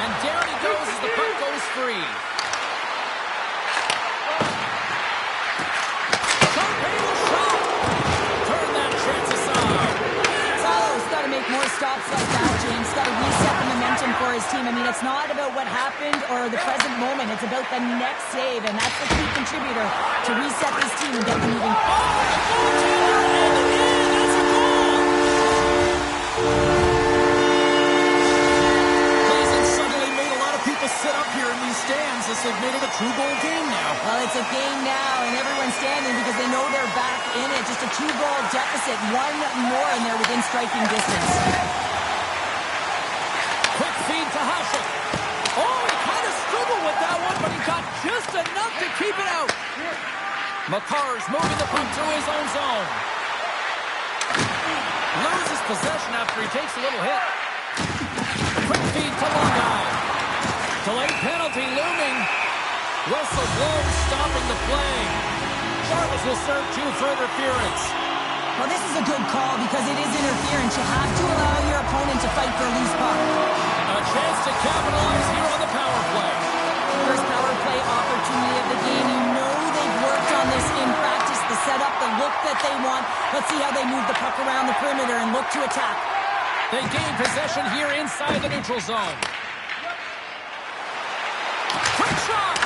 And down he goes as the puck goes free. More stops like that, James. Got to reset the momentum for his team. I mean, it's not about what happened or the present moment. It's about the next save, and that's the key contributor to reset this team and get them moving. Oh, that's a goal! Cleason suddenly made a lot of people sit up here in these stands as they've made it a two-goal game now. Well, it's a game now, and everyone's standing because they know they're back in it. Just a two-goal deficit. One more, and they're within striking distance. Quick feed to Hasek. Oh, he kind of struggled with that one, but he got just enough to keep it out. Makar's moving the puck through his own zone. Loses possession after he takes a little hit. Quick feed to Longai. Delayed penalty looming. Whistle blows, stopping the play. Jarvis will serve two for interference. Well, this is a good call because it is interference. You have to allow your opponent to fight for a loose puck. A chance to capitalize here on the power play. First power play opportunity of the game. You know they've worked on this in practice. The setup, the look that they want. Let's see how they move the puck around the perimeter and look to attack. They gain possession here inside the neutral zone. Quick shot!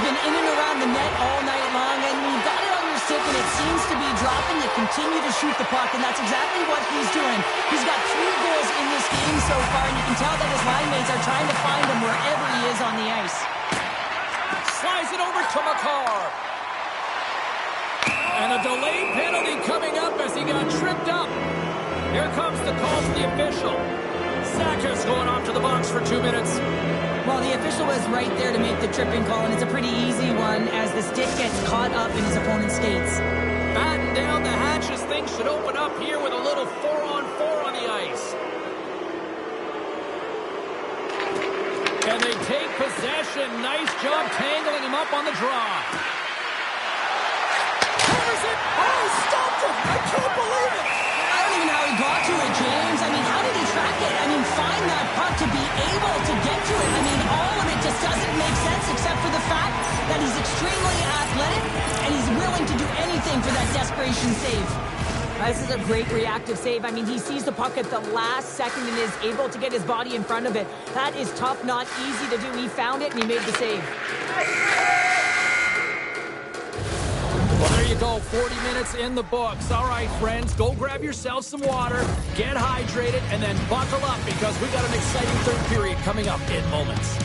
been in and around the net all night long, and you've got it on your stick, and it seems to be dropping. You continue to shoot the puck, and that's exactly what he's doing. He's got 3 goals in this game so far, and you can tell that his line mates are trying to find him wherever he is on the ice. Slides it over to McCarr. And a delayed penalty coming up as he got tripped up. Here comes the call to the official. Sackis going off to the box for 2 minutes. Well, the official was right there to make the tripping call, and it's a pretty easy one as the stick gets caught up in his opponent's skates. Batten down the hatches. Things should open up here with a little 4-on-4 on the ice. And they take possession. Nice job tangling him up on the draw. Covers it. Oh, stopped him. I can't believe it. I don't even know how he got to it, James. I mean, how did he track it? I mean, find that puck to be able to get to it. I mean, all of it just doesn't make sense except for the fact that he's extremely athletic and he's willing to do anything for that desperation save. This is a great reactive save. I mean, he sees the puck at the last second and is able to get his body in front of it. That is tough, not easy to do. He found it and he made the save. Well, there you go. 40 minutes in the books. All right, friends, go grab yourself some water, get hydrated, and then buckle up because we got an exciting third period coming up in moments.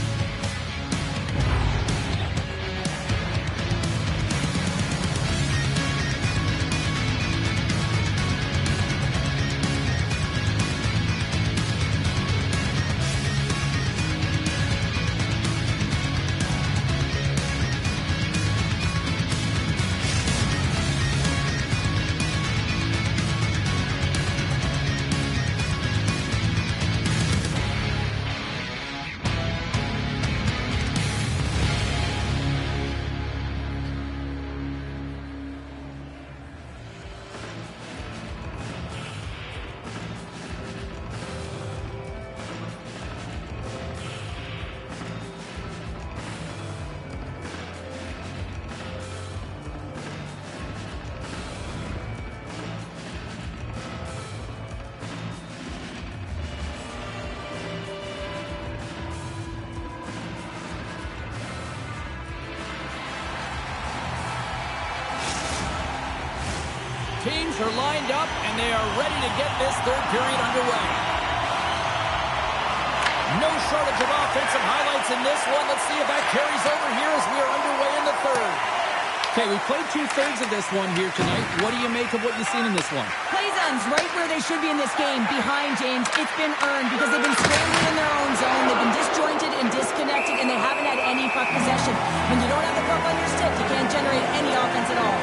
Teams are lined up, and they are ready to get this third period underway. No shortage of offensive highlights in this one. Let's see if that carries over here as we are underway in the third. Okay, we played 2/3 of this one here tonight. What do you make of what you've seen in this one? Plays ends right where they should be in this game, behind James. It's been earned because they've been scrambling in their own zone. They've been disjointed and disconnected, and they haven't had any puck possession. When you don't have the puck on your stick, you can't generate any offense at all.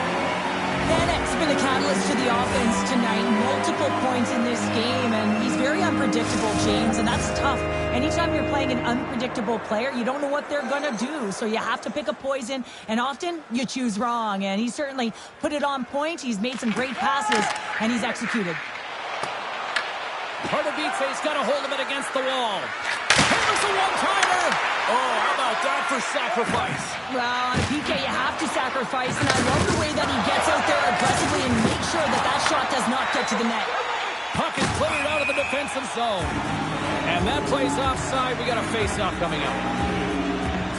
Vanek's been a catalyst to the offense tonight. Multiple points in this game, and he's very unpredictable, James, and that's tough. Anytime you're playing an unpredictable player, you don't know what they're going to do, so you have to pick a poison, and often you choose wrong, and he certainly put it on point. He's made some great passes, and he's executed. Pardubice's got a hold of it against the wall. Here's a one-timer. Oh, how about that for sacrifice? Well, on a PK, you have to sacrifice, and I love the way that he gets out there aggressively and makes sure that that shot does not get to the net. Puck is cleared out of the defensive zone. And that plays offside. We got a face-off coming up.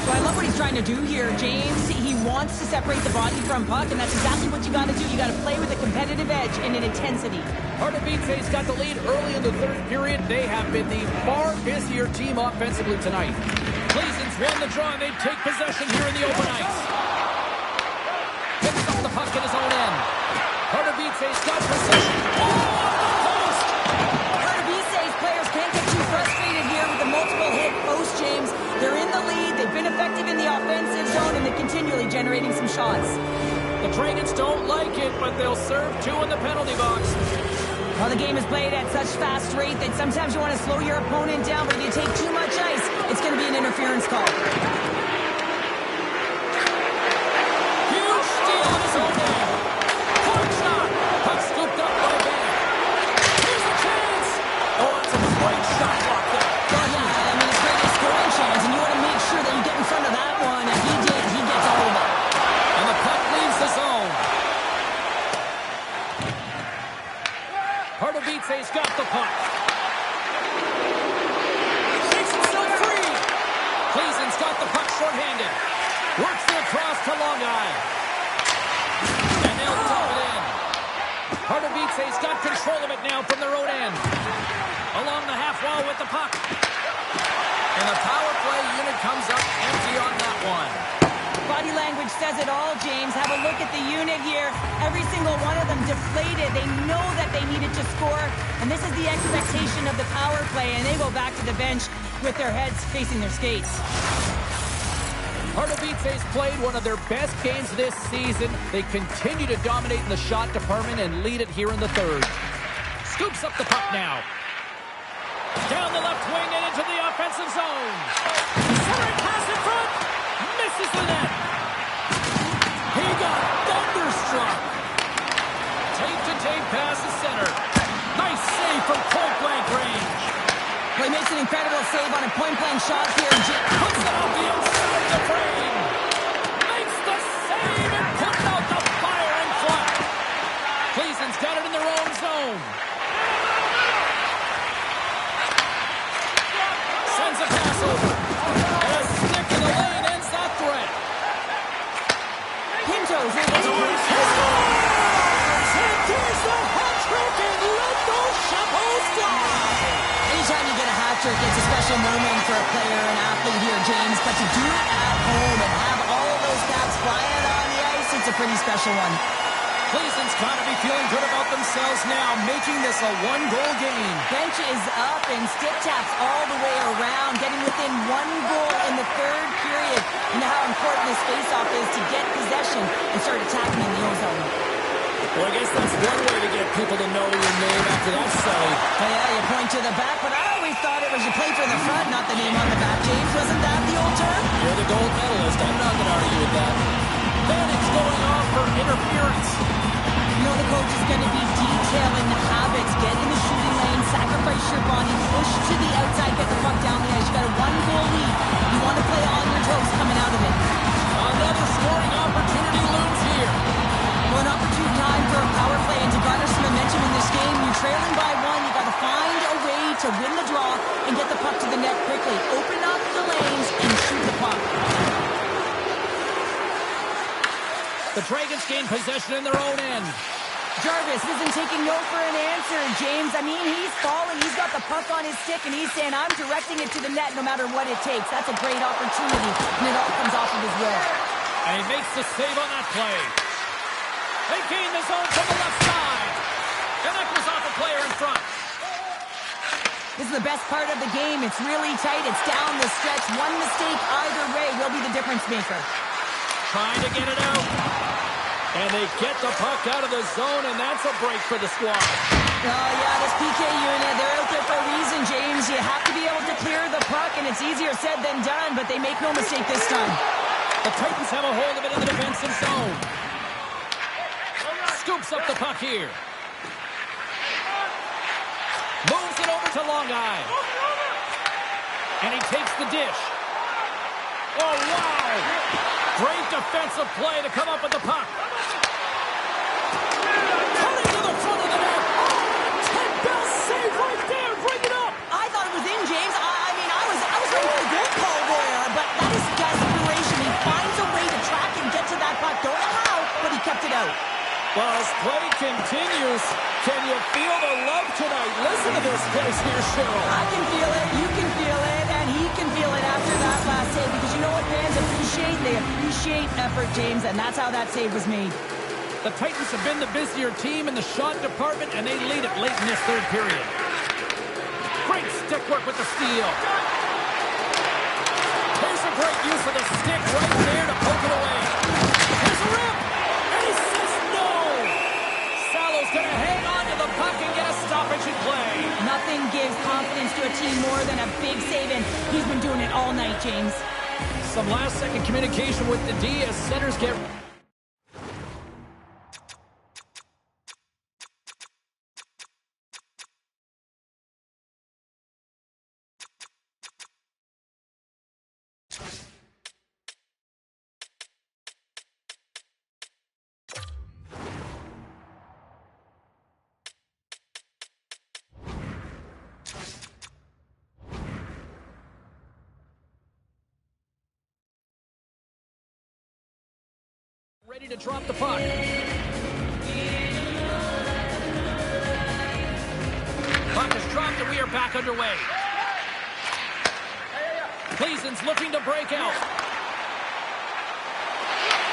So I love what he's trying to do here, James. He wants to separate the body from puck, and that's exactly what you got to do. You got to play with a competitive edge and an intensity. Pardubice's got the lead early in the third period. They have been the far busier team offensively tonight. Cleason's won the draw, and they take possession here in the open ice. Picks up the puck in his own end. Pardubice's got possession. Oh, off the post! Pardubice's players can't get too frustrated here with the multiple hit post, James. They're in the lead. They've been effective in the offensive zone, and they're continually generating some shots. The Dragons don't like it, but they'll serve 2 in the penalty box. Well, the game is played at such fast rate that sometimes you want to slow your opponent down, but if you take too much ice, it's going to be an interference call. Huge steal on his own end. Hard shot. Puck scooped up by Van. Here's a chance. Oh, that's a great shot block there. Well, yeah, I mean, it's great a scoring chance, and you want to make sure that you get in front of that one, and he did. He gets all of it. And the puck leaves the zone. Pardubice's got the puck. Shakes himself free. Cleason's got the across to Longai. And they'll dump it in. Pardubice's got control of it now from their own end. Along the half wall with the puck. And the power play unit comes up empty on that one. Body language says it all, James. Have a look at the unit here. Every single one of them deflated. They know that they needed to score, and this is the expectation of the power play, and they go back to the bench with their heads facing their skates. Pardubice's played one of their best games this season. They continue to dominate in the shot department and lead it here in the third. Scoops up the puck now. Down the left wing and into the offensive zone. Centering pass in front. Misses the net. He got thunderstruck. Tape-to-tape pass to center. Nice save from point-blank range. Well, he makes an incredible save on a point-blank shot here. Puts it off the outside of the frame. Makes the save and puts out the fire in front. Cleason's got it in their own zone. Sends a pass over. And a stick in the lane ends that threat. Pinto's able to And there's the hat trick and let those chapeaus fly. Anytime you get a hat trick, it's a special moment for a player, an athlete here, James. But to do it at home and have all of those caps flying on the ice, it's a pretty special one. Cleason's got to be feeling good about themselves now, making this a one-goal game. Bench is up and stick taps all the way around, getting within one goal in the third period. You know how important this face-off is to get possession and start attacking in the O-zone. Well, I guess that's one way to get people to know your name after that, Sully. Oh, yeah, you point to the back, but I always thought it was you play for the front, not the name on the back. James, wasn't that the old term? You're the gold medalist. I'm not going to argue with that. Then it's going off for interference. You know the coach is going to be detailing the habits. Get in the shooting lane, sacrifice your body, push to the outside, get the puck down the ice. You got a one-goal lead. You want to play on your toes coming out of it. Another scoring opportunity looms here. Well, an opportune time for a power play and to garner some momentum in this game. You're trailing by one. You got to find a way to win the draw and get the puck to the net quickly. Open up the lanes and shoot the puck. The Dragons gain possession in their own end. Jarvis isn't taking no for an answer, James. I mean, he's falling. He's got the puck on his stick, and he's saying, I'm directing it to the net no matter what it takes. That's a great opportunity, and it all comes off of his will. And he makes the save on that play. They gain the zone from the left side. And that goes off a player in front. This is the best part of the game. It's really tight. It's down the stretch. One mistake either way will be the difference maker. Trying to get it out. And they get the puck out of the zone, and that's a break for the squad. Oh, yeah, this PK unit, they're out there for a reason, James. You have to be able to clear the puck, and it's easier said than done, but they make no mistake this time. The Titans have a hold of it in the defensive zone. Scoops up the puck here. Moves it over to Longai. And he takes the dish. Oh, wow! Great defensive play to come up with the puck. Cutting to the front of the net. Bell save right there. Bring it up. I thought it was in, James. I mean, I was ready for the goal call there, but that is desperation. He finds a way to track and get to that puck. Don't know how, but he kept it out. Well, as play continues, can you feel the love tonight? Listen to this place here, Cheryl. I can feel it, you can feel it, and he can feel it after that last save, because you know what fans appreciate? They appreciate effort, James, and that's how that save was made. The Titans have been the busier team in the shot department, and they lead it late in this third period. Great stick work with the steal. There's a great use of the stick right there to poke it away. Here's a rip, and he says no. Salo's going to hang on to the puck and get a stoppage in play. Nothing gives confidence to a team more than a big save, and he's been doing it all night, James. Some last-second communication with the D as centers get... Ready to drop the puck. Puck is dropped and we are back underway. Gleason's looking to break out.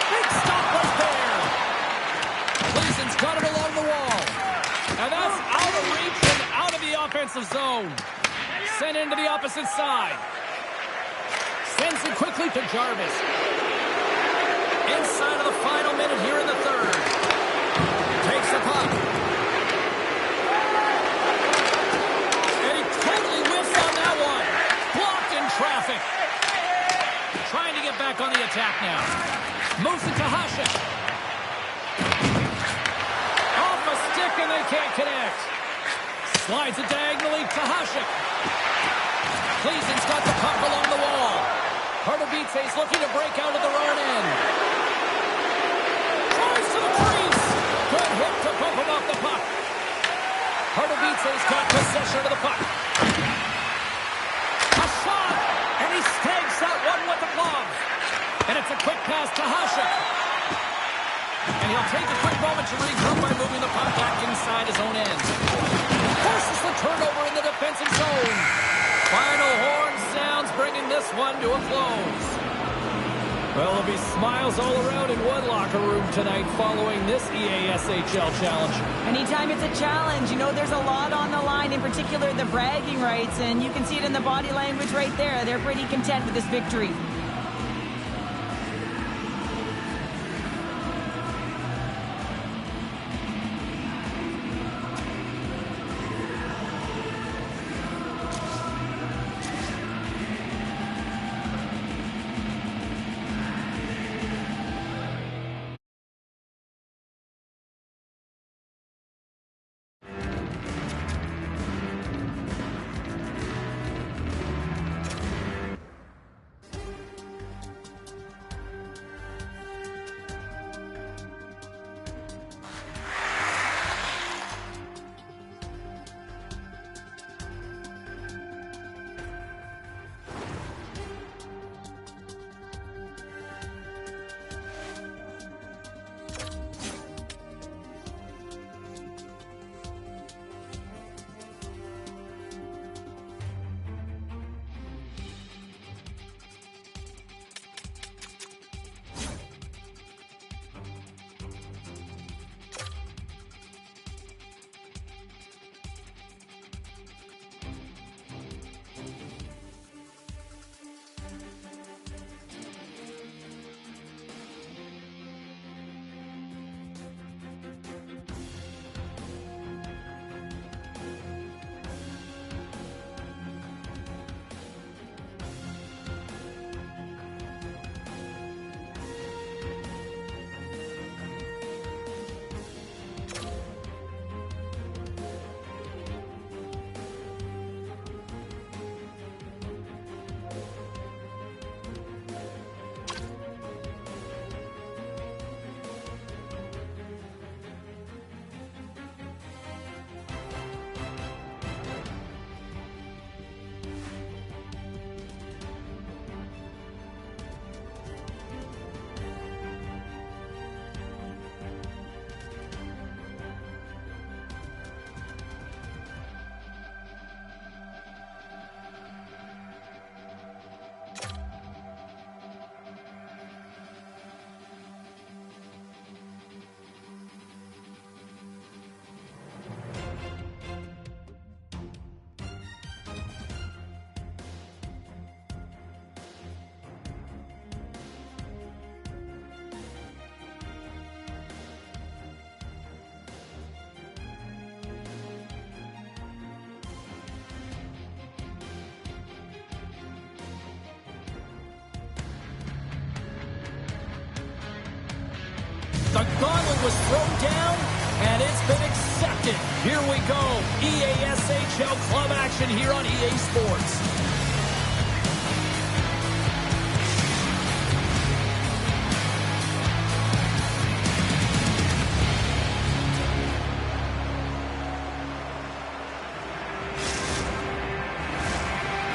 Big stop right there. Gleason's got it along the wall. And that's out of reach and out of the offensive zone. Sent into the opposite side. Sends it quickly to Jarvis. Inside of the final minute here in the third. Takes the puck. And he totally whiffs on that one. Blocked in traffic. Trying to get back on the attack now. Moves it to Hasek. Off a stick and they can't connect. Slides it diagonally to Hasek. Gleason's got the puck along the wall. Pardubice's looking to break out of their own end. Tries to the crease. Good hit to bump him off the puck. Pardubice's got possession of the puck. A shot, and he snags that one with the glove. And it's a quick pass to Hasek. And he'll take a quick moment to regroup by moving the puck back inside his own end. Forces the turnover in the defensive zone. Final horn sounds, bringing this one to a close. Well, there'll be smiles all around in one locker room tonight following this EASHL challenge. Anytime it's a challenge, you know there's a lot on the line, in particular the bragging rights, and you can see it in the body language right there. They're pretty content with this victory. The gauntlet was thrown down, and it's been accepted. Here we go. EASHL club action here on EA Sports.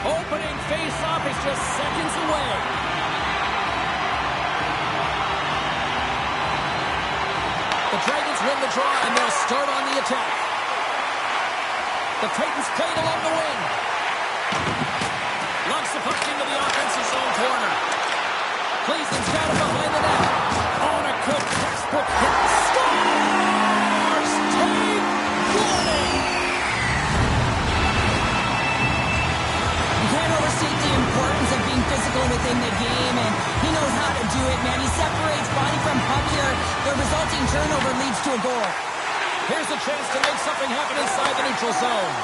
Opening face-off is just seconds away. The Dragons win the draw, and they'll start on the attack. The Titans play it along the wing. Locks the puck into the offensive zone corner. Cleason's got it behind the net. On a good textbook hit. Scores! Take warning! You can't overstate the importance of being physical within the game, and he knows how to do it, man. He separates body from puck here. The resulting turnover leads to a goal. Here's a chance to make something happen inside the neutral zone.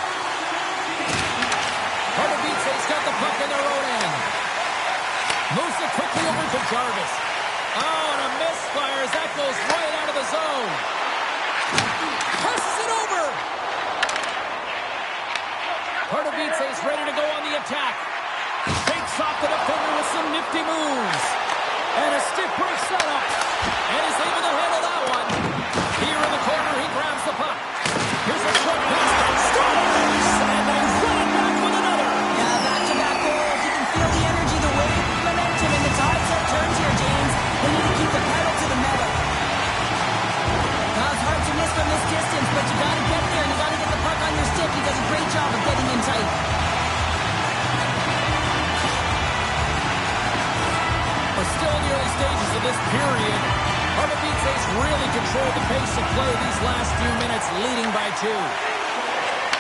Pardubice's got the puck in their own end. Moves it quickly over to Jarvis. Oh, and a misfire as that goes right out of the zone. Passes it over. Pardubice's ready to go on the attack. Takes off the defender with some nifty moves. And a stick break setup. And he's able to handle that one. Here in the corner, he grabs the puck. Here's a short pass. Scores! And they run it back with another. Yeah, back-to-back goals. You can feel the energy, the wave, the momentum, and the tides have turned here, James. They need to keep the pedal to the metal. Now, it's hard to miss from this distance, but you got to get there, and you got to get the puck on your stick. He does a great job of getting in tight. We're still in the early stages of this period. Pardubice's really controlled the pace of play these last few minutes, leading by 2.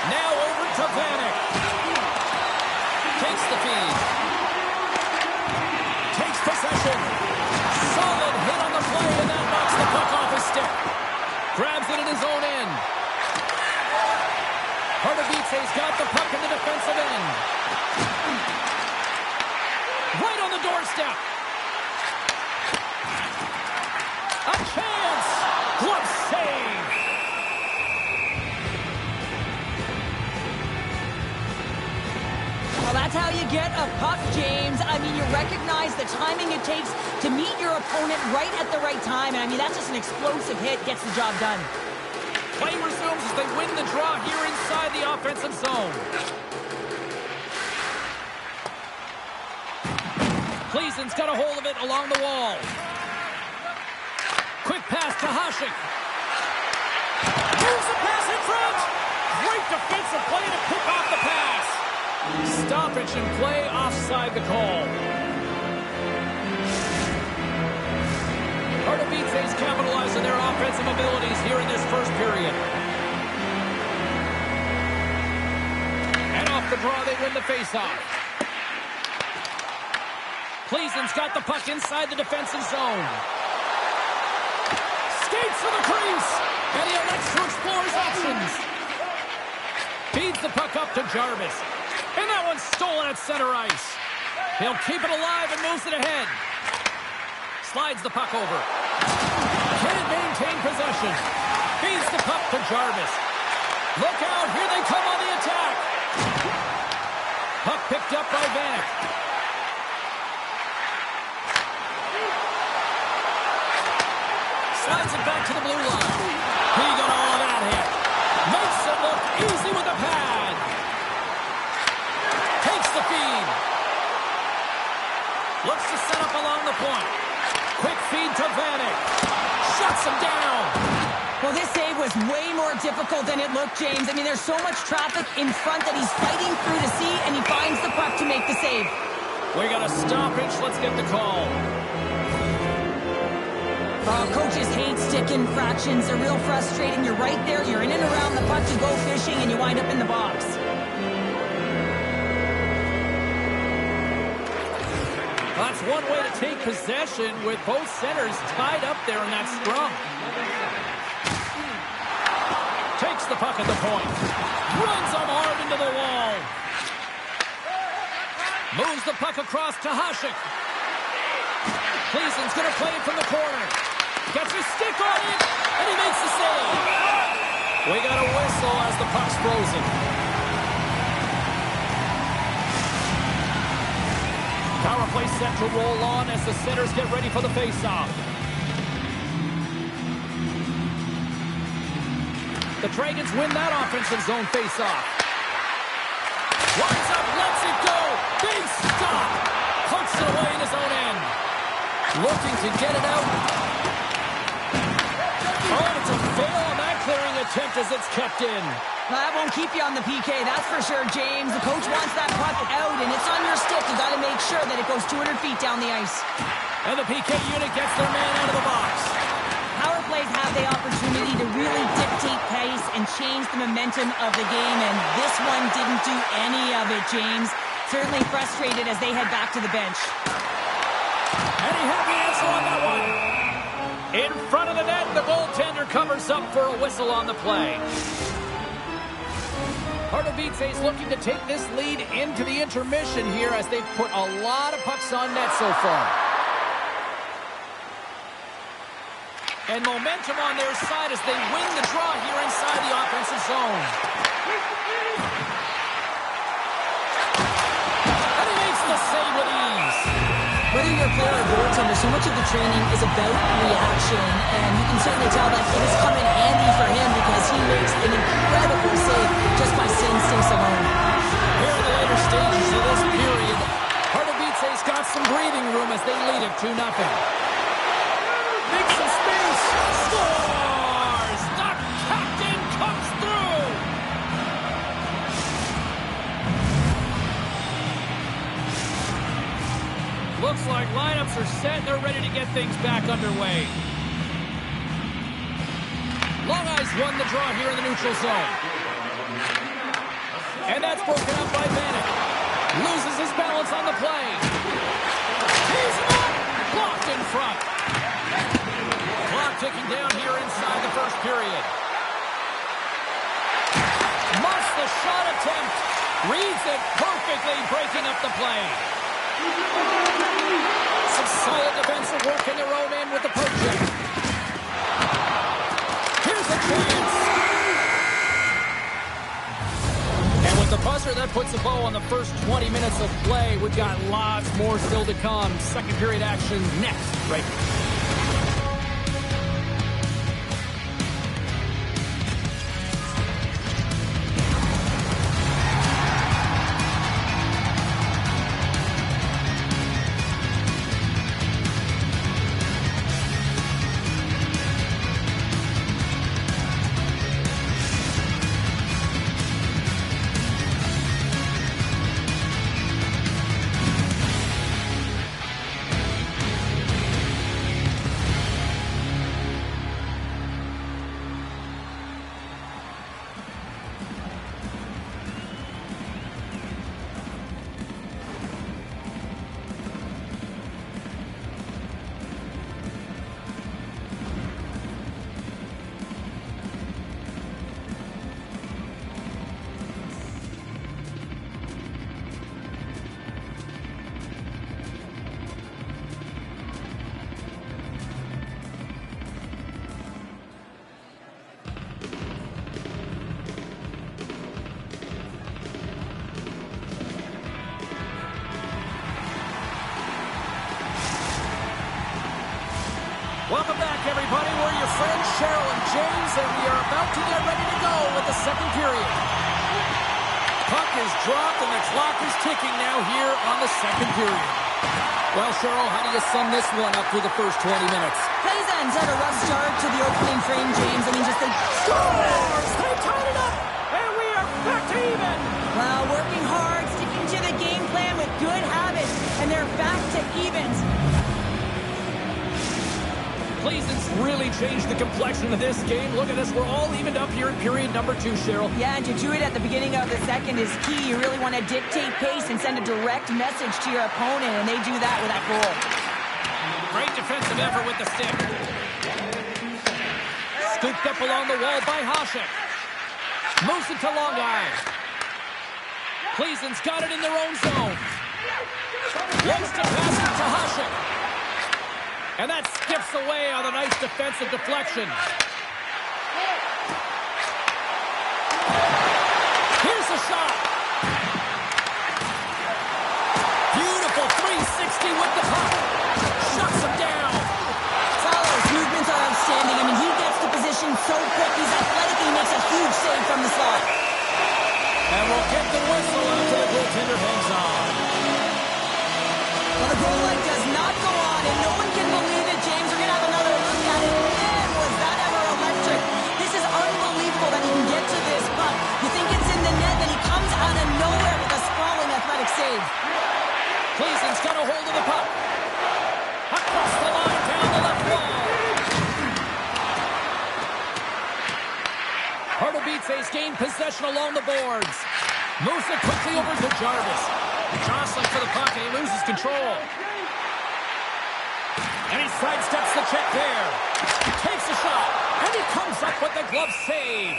Now over to Vanek. Takes the feed. Takes possession. Solid hit on the play, and that knocks the puck off his stick. Grabs it in his own end. Pardubice's got the puck in the defensive end. Right on the doorstep. A chance! Glove save! Well, that's how you get a puck, James. I mean, you recognize the timing it takes to meet your opponent right at the right time. And I mean, that's just an explosive hit, gets the job done. Play resumes as they win the draw here inside the offensive zone. Cleason's got a hold of it along the wall. Quick pass to Hasek. Moves the pass in front. Great defensive play to pick off the pass. Stoppage and play offside the call. Pardubice's capitalized on their offensive abilities here in this first period. And off the draw, they win the faceoff. Cleason's got the puck inside the defensive zone. Skates for the crease, and he elects to explore his options. Feeds the puck up to Jarvis, and that one's stolen at center ice. He'll keep it alive and moves it ahead. Slides the puck over. Can't maintain possession. Feeds the puck to Jarvis. Look out, here they come on the attack. Puck picked up by Vanek. Slides it back to the blue line. He got all of that hit. Makes it look easy with the pad. Takes the feed. Looks to set up along the point. Quick feed to Vanek. Shuts him down. Well, this save was way more difficult than it looked, James. I mean, there's so much traffic in front that he's fighting through to see, and he finds the puck to make the save. We got a stoppage. Let's get the call. Coaches hate stick infractions. They're real frustrating. You're right there. You're in and around the puck. You go fishing, and you wind up in the box. That's one way to take possession with both centers tied up there in that scrum. Takes the puck at the point. Runs him hard into the wall. Moves the puck across to Hasek. Cleason's going to play it from the corner. Gets his stick on it, and he makes the save. We got a whistle as the puck's frozen. Power play set to roll on as the centers get ready for the faceoff. The Dragons win that offensive zone faceoff. Winds up, lets it go. Big stop. Punts it away in his own end. Looking to get it out. Oh, it's a as it's kept in. That won't keep you on the PK, that's for sure, James. The coach wants that puck out, and it's on your stick. You got to make sure that it goes 200 feet down the ice. And the PK unit gets their man out of the box. Power plays have the opportunity to really dictate pace and change the momentum of the game, and this one didn't do any of it, James. Certainly frustrated as they head back to the bench. And he had the answer on that one. In front of the net, the goaltender covers up for a whistle on the play. Pardubice is looking to take this lead into the intermission here as they've put a lot of pucks on net so far. And momentum on their side as they win the draw here inside the offensive zone. And he makes the save with ease. Whether you're a player or goaltender, so much of the training is about reaction, and you can certainly tell that it has come in handy for him because he makes an incredible save just by instincts alone. Here in the later stages of this period, Pardubice's got some breathing room as they lead it 2-0. Makes some space. Scores! The captain comes through! Looks like lineups are set. They're ready to get things back underway. Long Eyes won the draw here in the neutral zone. And that's broken up by Bennett. Loses his balance on the play. He's up! Blocked in front. Clock ticking down here inside the first period. Must the shot attempt. Reads it perfectly, breaking up the play. Some solid defensive work in their own end with the poke check. Here's a chance. And with the buzzer, that puts a bow on the first 20 minutes of play. We've got lots more still to come. Second period action next, right here. Welcome back, everybody. We're your friends, Cheryl and James, and we are about to get ready to go with the second period. Puck is dropped, and the clock is ticking now here on the second period. Well, Cheryl, how do you sum this one up through the first 20 minutes? Titans had a rough start to the opening frame, James. I mean, just they Scores! They tied it up, and we are back to even. Well, working hard, sticking to the game plan with good habits, and they're back to evens. Pleasant's really changed the complexion of this game. Look at this. We're all evened up here in period number 2, Cheryl. Yeah, and to do it at the beginning of the second is key. You really want to dictate pace and send a direct message to your opponent, and they do that with that goal. Great defensive effort with the stick. Scooped up along the wall by Hasek. Moves it to Long Eyes. Pleasant's got it in their own zone. Wants to pass it to Hasek. And that skips away on a nice defensive deflection. Here's the shot. Beautiful 360 with the puck. Shuts him down. Fowler's movements are outstanding. I mean, he gets to position so quick. He's athletic. He makes a huge save from the slot. And we'll get the whistle after the goaltender hangs on. Well, the goal line does not go on, and no one can believe it, James. We're going to have another look at it. Man, was that ever electric. This is unbelievable that he Pardubice's gained possession along the boards. Moves it quickly over to Jarvis. Jostling for the puck, and he loses control. And he sidesteps the check there. Takes a shot, and he comes up with the glove save.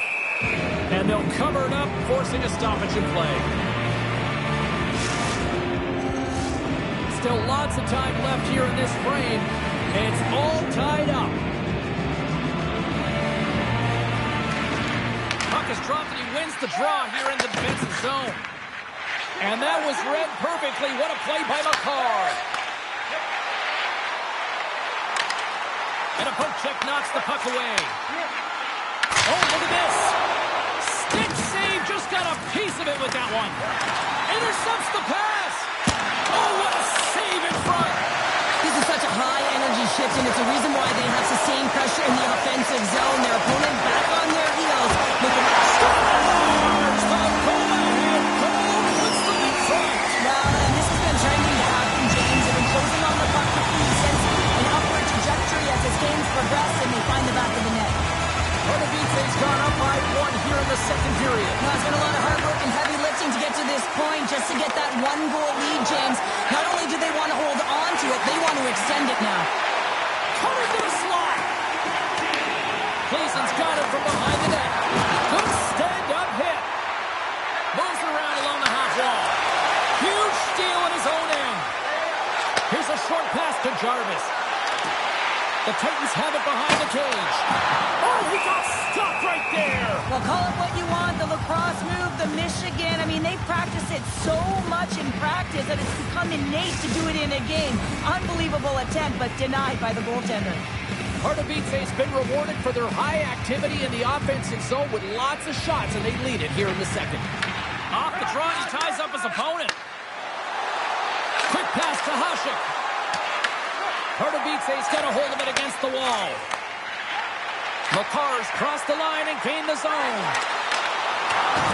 And they'll cover it up, forcing a stoppage in play. Still lots of time left here in this frame. It's all tied up. Puck is dropped, and he wins the draw here in the defensive zone. And that was read perfectly. What a play by McCarr. And a poke check knocks the puck away. Oh, look at this. Stick save, just got a piece of it with that one. Intercepts the pass. Oh, what a save in front. This is such a high-energy shift, and it's a reason why they have sustained pressure in the offensive zone. Their opponent back on their heels. Looking at this has been trending to happen, James. They've been closing on the puck quickly, sensing an upward trajectory as this game's progressed, and they find the back of the net. Pardubice's gone up by 1 here in the second period. Now, it's been a lot of hard work and heavy lifting to get to this point, just to get that 1-goal lead, James. Not only do they want to hold on to it, they want to extend it now. Coming to the slot. Gleason's got it from behind the net. Good stand-up hit. Moves around along the half wall. Huge steal in his own end. Here's a short pass to Jarvis. The Titans have it behind the cage. Oh, he got stuck right there. Well, call it what you want, the lacrosse move, the Michigan. I mean, they practice it so much in practice that it's become innate to do it in a game. Unbelievable attempt, but denied by the goaltender. Pardubice's been rewarded for their high activity in the offensive zone with lots of shots, and they lead it here in the second. Off the draw, he ties up his opponent. Quick pass to Hasek. Pardubice's got a hold of it against the wall. McCarr's crossed the line and gained the zone.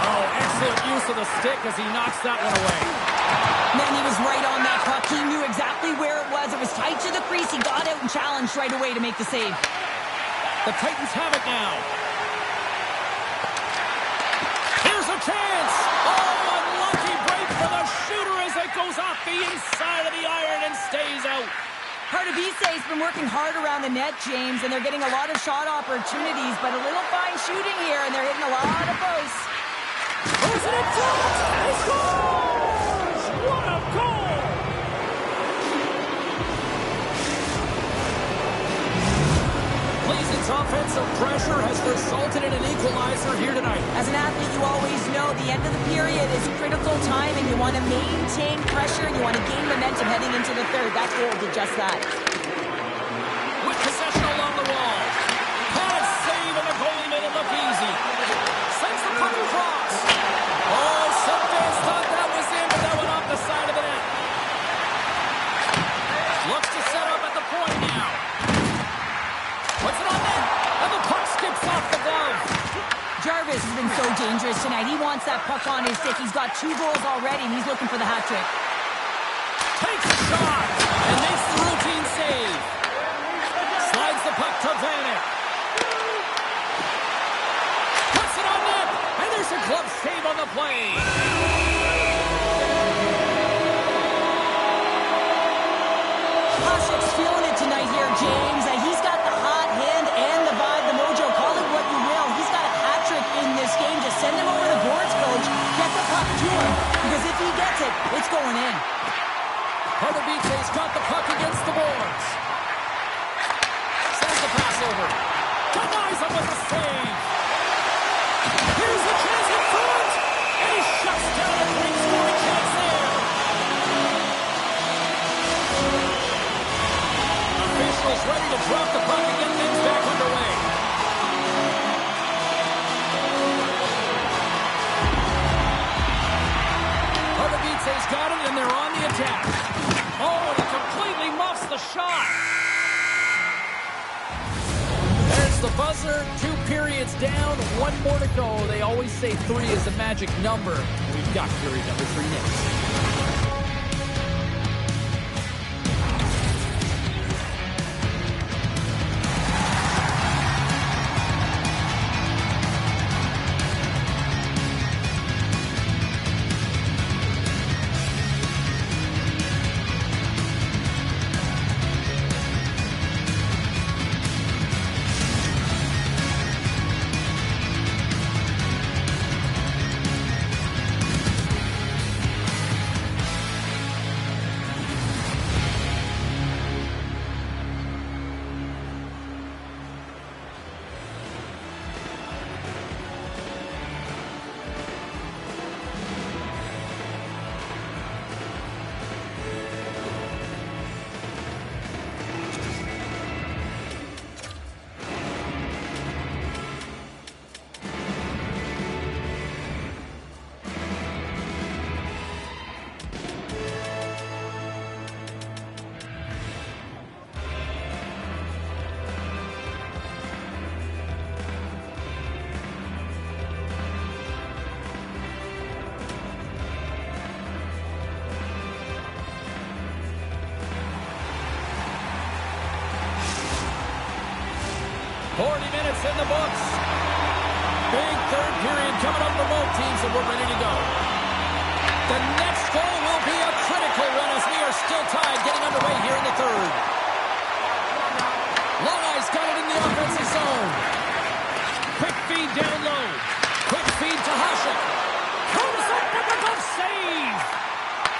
Oh, excellent use of the stick as he knocks that one away. Man, he was right on that puck. He knew exactly where it was. It was tight to the crease. He got out and challenged right away to make the save. The Titans have it now. Here's a chance. Oh, unlucky break for the shooter as it goes off the inside of the iron and stays out. Pardubice's been working hard around the net, James, and they're getting a lot of shot opportunities, but a little fine shooting here, and they're hitting a lot of posts. Goes it in front! He scores! What a goal! Gleason's offensive pressure has resulted in an equalizer here tonight. As an athlete, you always know the end of the period is critical time, and you want to maintain pressure, and you want to gain momentum heading into the third. That goal did just that. With possession along the wall. Pad save, and the goalie made it look easy. Sends the puck across. Oh, some fans thought that was in, but that went off the side of the net. Looks to set up at the point now. Puts it on net, and the puck skips off the glove. Jarvis has been so dangerous tonight. He wants that puck on his stick. He's got 2 goals already, and he's looking for the hat trick. Takes a shot and makes the routine save. Slides the puck to Vanek. Puts it on net, and there's a glove save on the play. Hasek's feeling it tonight here, James. He's got the hot hand and the vibe, the mojo. Call it what you will. He's got a hat trick in this game. Just send him over the boards, coach. Get the puck to him, because if he gets it, it's going in. Pardubice's got the puck against the boards. Sends the pass over. Denies him with a save. Here's the chance in front. And he shuts down a great scoring chance there. Officials ready to drop the puck and get things back underway. Pardubice's got it, and they're on the attack. Oh, and he completely muffs the shot. There's the buzzer. 2 periods down, 1 more to go. They always say 3 is a magic number. We've got period number 3 next. 40 minutes in the books. Big third period coming up for both teams, and we're ready to go. The next goal will be a critical one as we are still tied, getting underway here in the third. Long Eyes got it in the offensive zone. Quick feed down low. Quick feed to Hasek. Comes up with a good save.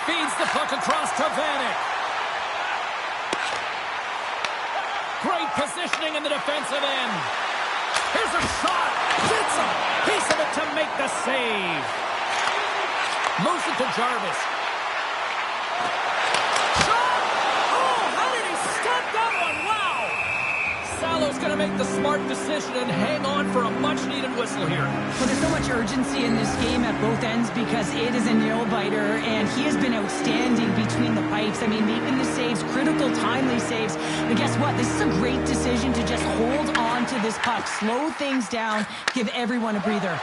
Feeds the puck across to Vanek. Great positioning in the defensive end. Here's a shot. Gets a piece of it to make the save. Moves it to Jarvis. Shot! Oh, how did he stop that one? Wow! Salo's going to make the smart decision and hang on for a much-needed whistle here. Well, there's so much urgency in this game at both ends because it is a nail-biter, and he has been outstanding between the pipes. I mean, making the saves, critical, timely saves. But guess what? This is a great decision to just hold on to this puck, slow things down, give everyone a breather.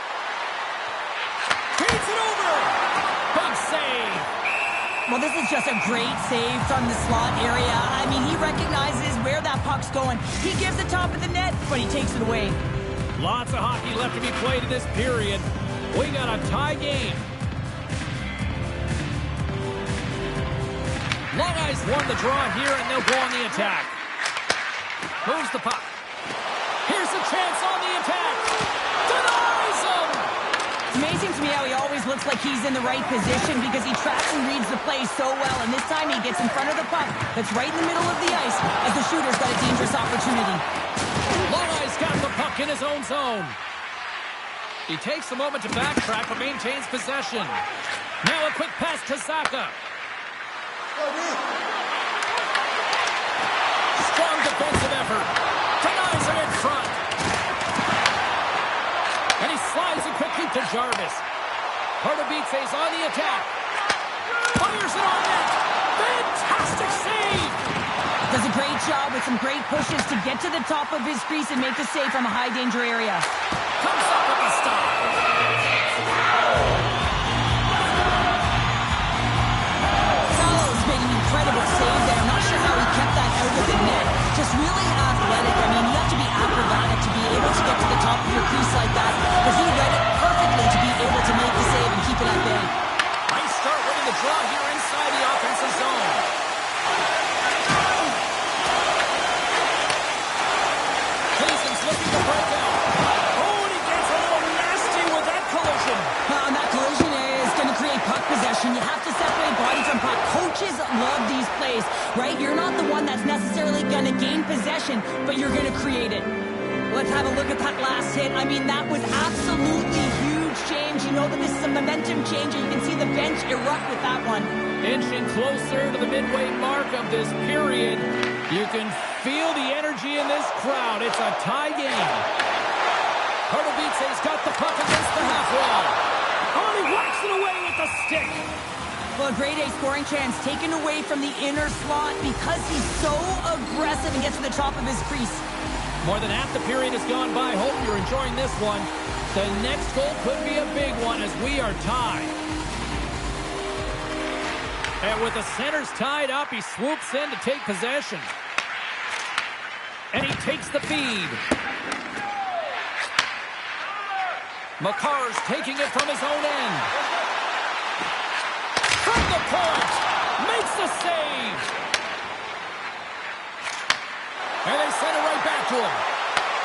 Feeds it over! Big save! Well, this is just a great save from the slot area. I mean, he recognizes where that puck's going. He gives the top of the net, but he takes it away. Lots of hockey left to be played in this period. We got a tie game. Long Eyes won the draw here, and they'll go on the attack. Moves the puck. Here's a chance on the attack. Denies him! It's amazing to me how he always looks like he's in the right position because he tracks and reads the play so well. And this time he gets in front of the puck that's right in the middle of the ice as the shooter's got a dangerous opportunity. Long Eyes got the puck in his own zone. He takes a moment to backtrack but maintains possession. Now a quick pass to Saka. Strong defensive effort. Denies it in front. And he slides it quickly to Jarvis. Pardubice's on the attack. Fires it on net. Fantastic save. Does a great job with some great pushes to get to the top of his crease and make the save from a high danger area. Comes up with the stop. Salo's made an incredible save there. I'm not sure how he kept that out of the net. Just really athletic. I mean, you have to be acrobatic to be able to get to the top of your crease like that. But he read it perfectly to be able to make the save and keep it at bay. Nice start winning the draw here inside the offensive zone. Cleason's looking to break out. Oh, and he gets a little nasty with that collision. And that collision is going to create puck possession. You have to separate body from puck. Coaches love these plays, right? You're not the one that's necessarily going to gain possession, but you're going to create it. Let's have a look at that last hit. I mean, that was absolutely huge change. You know that this is a momentum change, and you can see the bench erupt with that one. Inching closer to the midway mark of this period. You can feel the energy in this crowd. It's a tie game. Pardubice's got the puck against the half wall. Oh, he whacks it away with the stick. Well, a grade A scoring chance taken away from the inner slot because he's so aggressive and gets to the top of his crease. More than half the period has gone by. Hope you're enjoying this one. The next goal could be a big one as we are tied. And with the centers tied up, he swoops in to take possession. And he takes the feed. McCarr's taking it from his own end. From the point, makes the save. And they send it right back to him.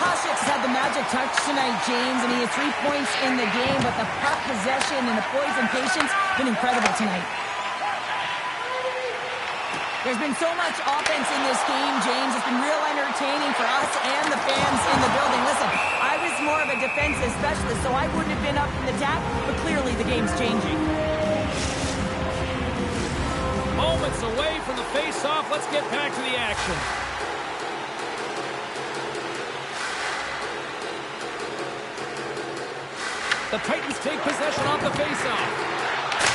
Hasek's had the magic touch tonight, James, and he has 3 points in the game, but the puck possession and the poise and patience been incredible tonight. There's been so much offense in this game, James. It's been real entertaining for us and the fans in the building. Listen, I was more of a defensive specialist, so I wouldn't have been up in the tap, but clearly the game's changing. Moments away from the face-off. Let's get back to the action. The Titans take possession off the face-off.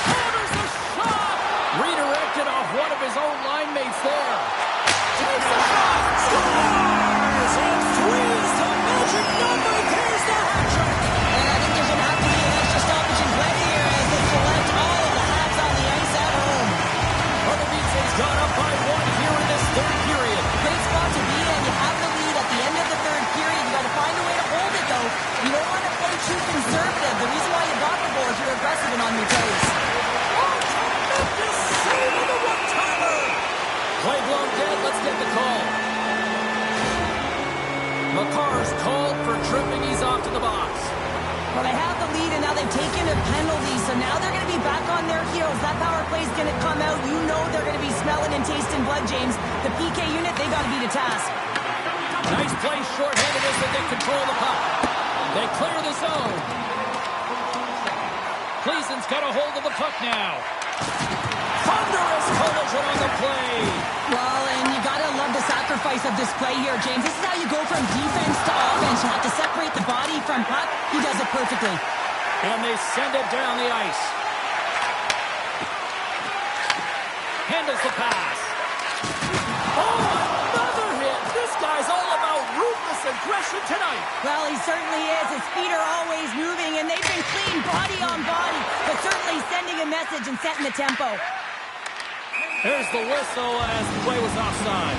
Hammers a shot! Redirected off one of his own line mates there. Takes a shot! Scores! And three's the magic number. There's the hat trick. And I think there's going to have to be an extra stoppage in play here as they select all of the hats on the ice at home. Pardubice's got up by 1 here in this third period. Great spot to be in. You have the lead at the end of the third period. You got to call. McCarr's called for tripping. He's off to the box. Well, they have the lead, and now they've taken a penalty, so now they're going to be back on their heels. That power play is going to come out. You know they're going to be smelling and tasting blood, James. The PK unit, they got to be the task. Nice play, short-handed as they get control of the puck. They clear the zone. Gleason's got a hold of the puck now. Thunderous collision on the play. Well, and you got to love the sacrifice of this play here, James. This is how you go from defense to offense. You have to separate the body from puck. He does it perfectly. And they send it down the ice. Handles the pass. Oh, another hit. This guy's all about ruthless aggression tonight. Well, he certainly is. His feet are always moving, and they've been clean body on body, but certainly sending a message and setting the tempo. There's the whistle as the play was offside.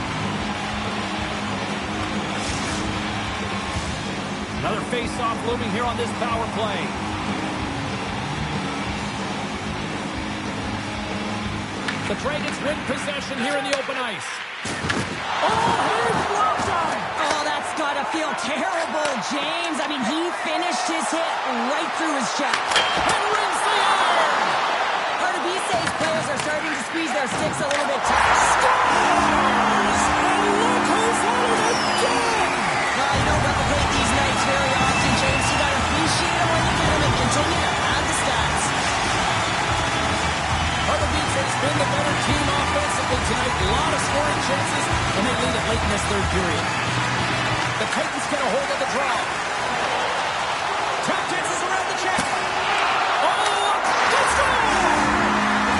Another face-off looming here on this power play. The Dragons win possession here in the open ice. Oh, he blocked him! Oh, that's got to feel terrible, James. I mean, he finished his hit right through his chest. And rings the iron! Pardubice's players are starting to squeeze their sticks a little bit tight. Scores! And look who's at it again! Well, you don't replicate these nights very often, James. You got to appreciate them when you get them and continue to add the stats. Pardubice has been the better team offensively tonight. A lot of scoring chances, and they lead it late in this third period. The Titans get a hold of the draw. Tap dances around the check. Oh, let's go!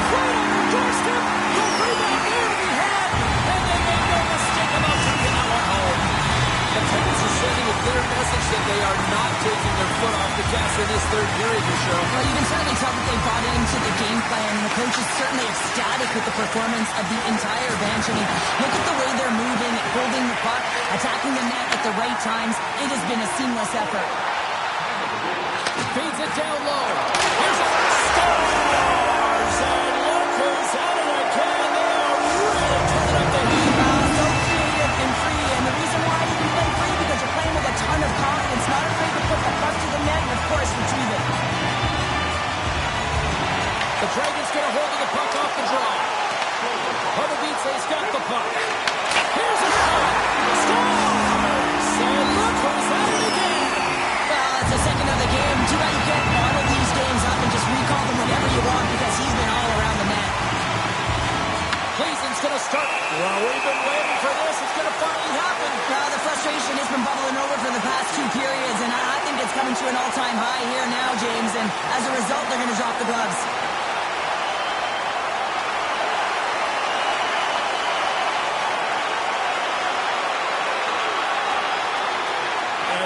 Right on the doorstep. The rebound there to be had, and they made no mistake about taking that one home. The Titans are sending a clear message that they are not taking their foot off the gas in this third period, Michelle. Well, you can certainly tell that they bought into the game plan. The coach is certainly ecstatic with the performance of the entire bench. I mean, look at the way they're moving, holding the puck, attacking the net at the right times. It has been a seamless effort. Feeds it down low. Here's a scores! And look who's at it again. They are really turning up the heat. So creative and free. And the reason why you can play free because you're playing with a ton of confidence, not afraid to put the puck to the net and, of course, retrieve it. The Dragons get a hold of the puck off the draw. Pardubice's got the puck. Here's a shot. Scores! And look who's at it again. Well, it's the second of the game. Too bad you can't bottle these games up and just recall them whenever you want because he's been all around the net. Gleason's going to start. Well, we've been waiting for this. It's going to finally happen. Well, the frustration has been bubbling over for the past two periods, and I think it's coming to an all-time high here now, James, and as a result, they're going to drop the gloves.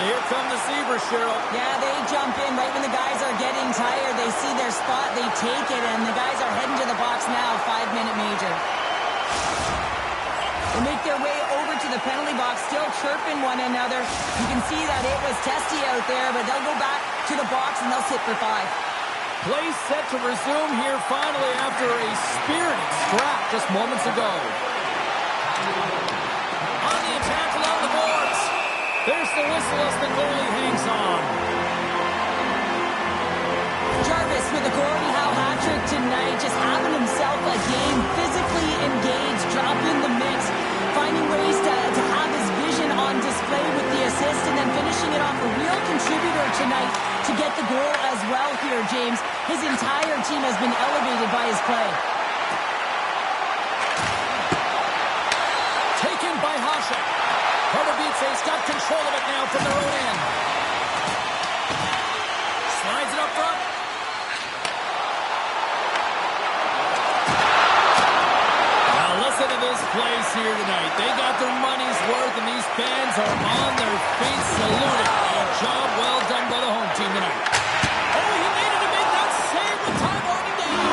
Here come the Zebras, Cheryl. Yeah, they jump in right when the guys are getting tired. They see their spot, they take it, and the guys are heading to the box now, 5-minute major. They make their way over to the penalty box, still chirping one another. You can see that it was testy out there, but they'll go back to the box and they'll sit for 5. Play set to resume here finally after a spirited scrap just moments ago. On the attack along the boards. There's the whistle as the goalie hangs on. Jarvis with a Gordie Howe hat-trick tonight, just having himself a game, physically engaged, dropping the mix, finding ways to have his vision on display with the assist, and then finishing it off a real contributor tonight to get the goal as well here, James. His entire team has been elevated by his play. Taken by Hasek. Pardubice's got control of it now from their own end. Slides it up front. Now listen to this place here tonight. They got their money's worth, and these fans are on their feet saluting. A job well done by the home team tonight. Oh, he needed to make that save with time winding down.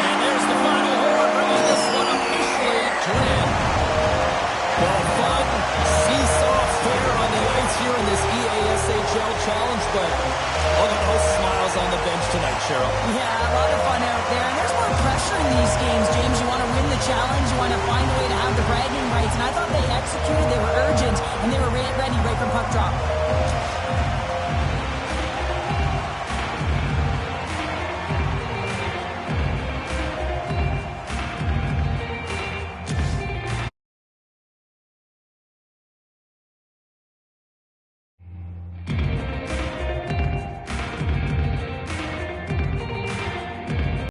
And there's the final horn, bringing this one officially to an end. Well, fun, seesaw fair on the ice here in this EASHL challenge, but look at those smiles on the bench tonight, Cheryl. Yeah, a lot of fun out there. And there's more pressure in these games, James. You want to win the challenge. You want to find a way to have the bragging rights. And I thought they executed, they were urgent, and they were ready right from puck drop.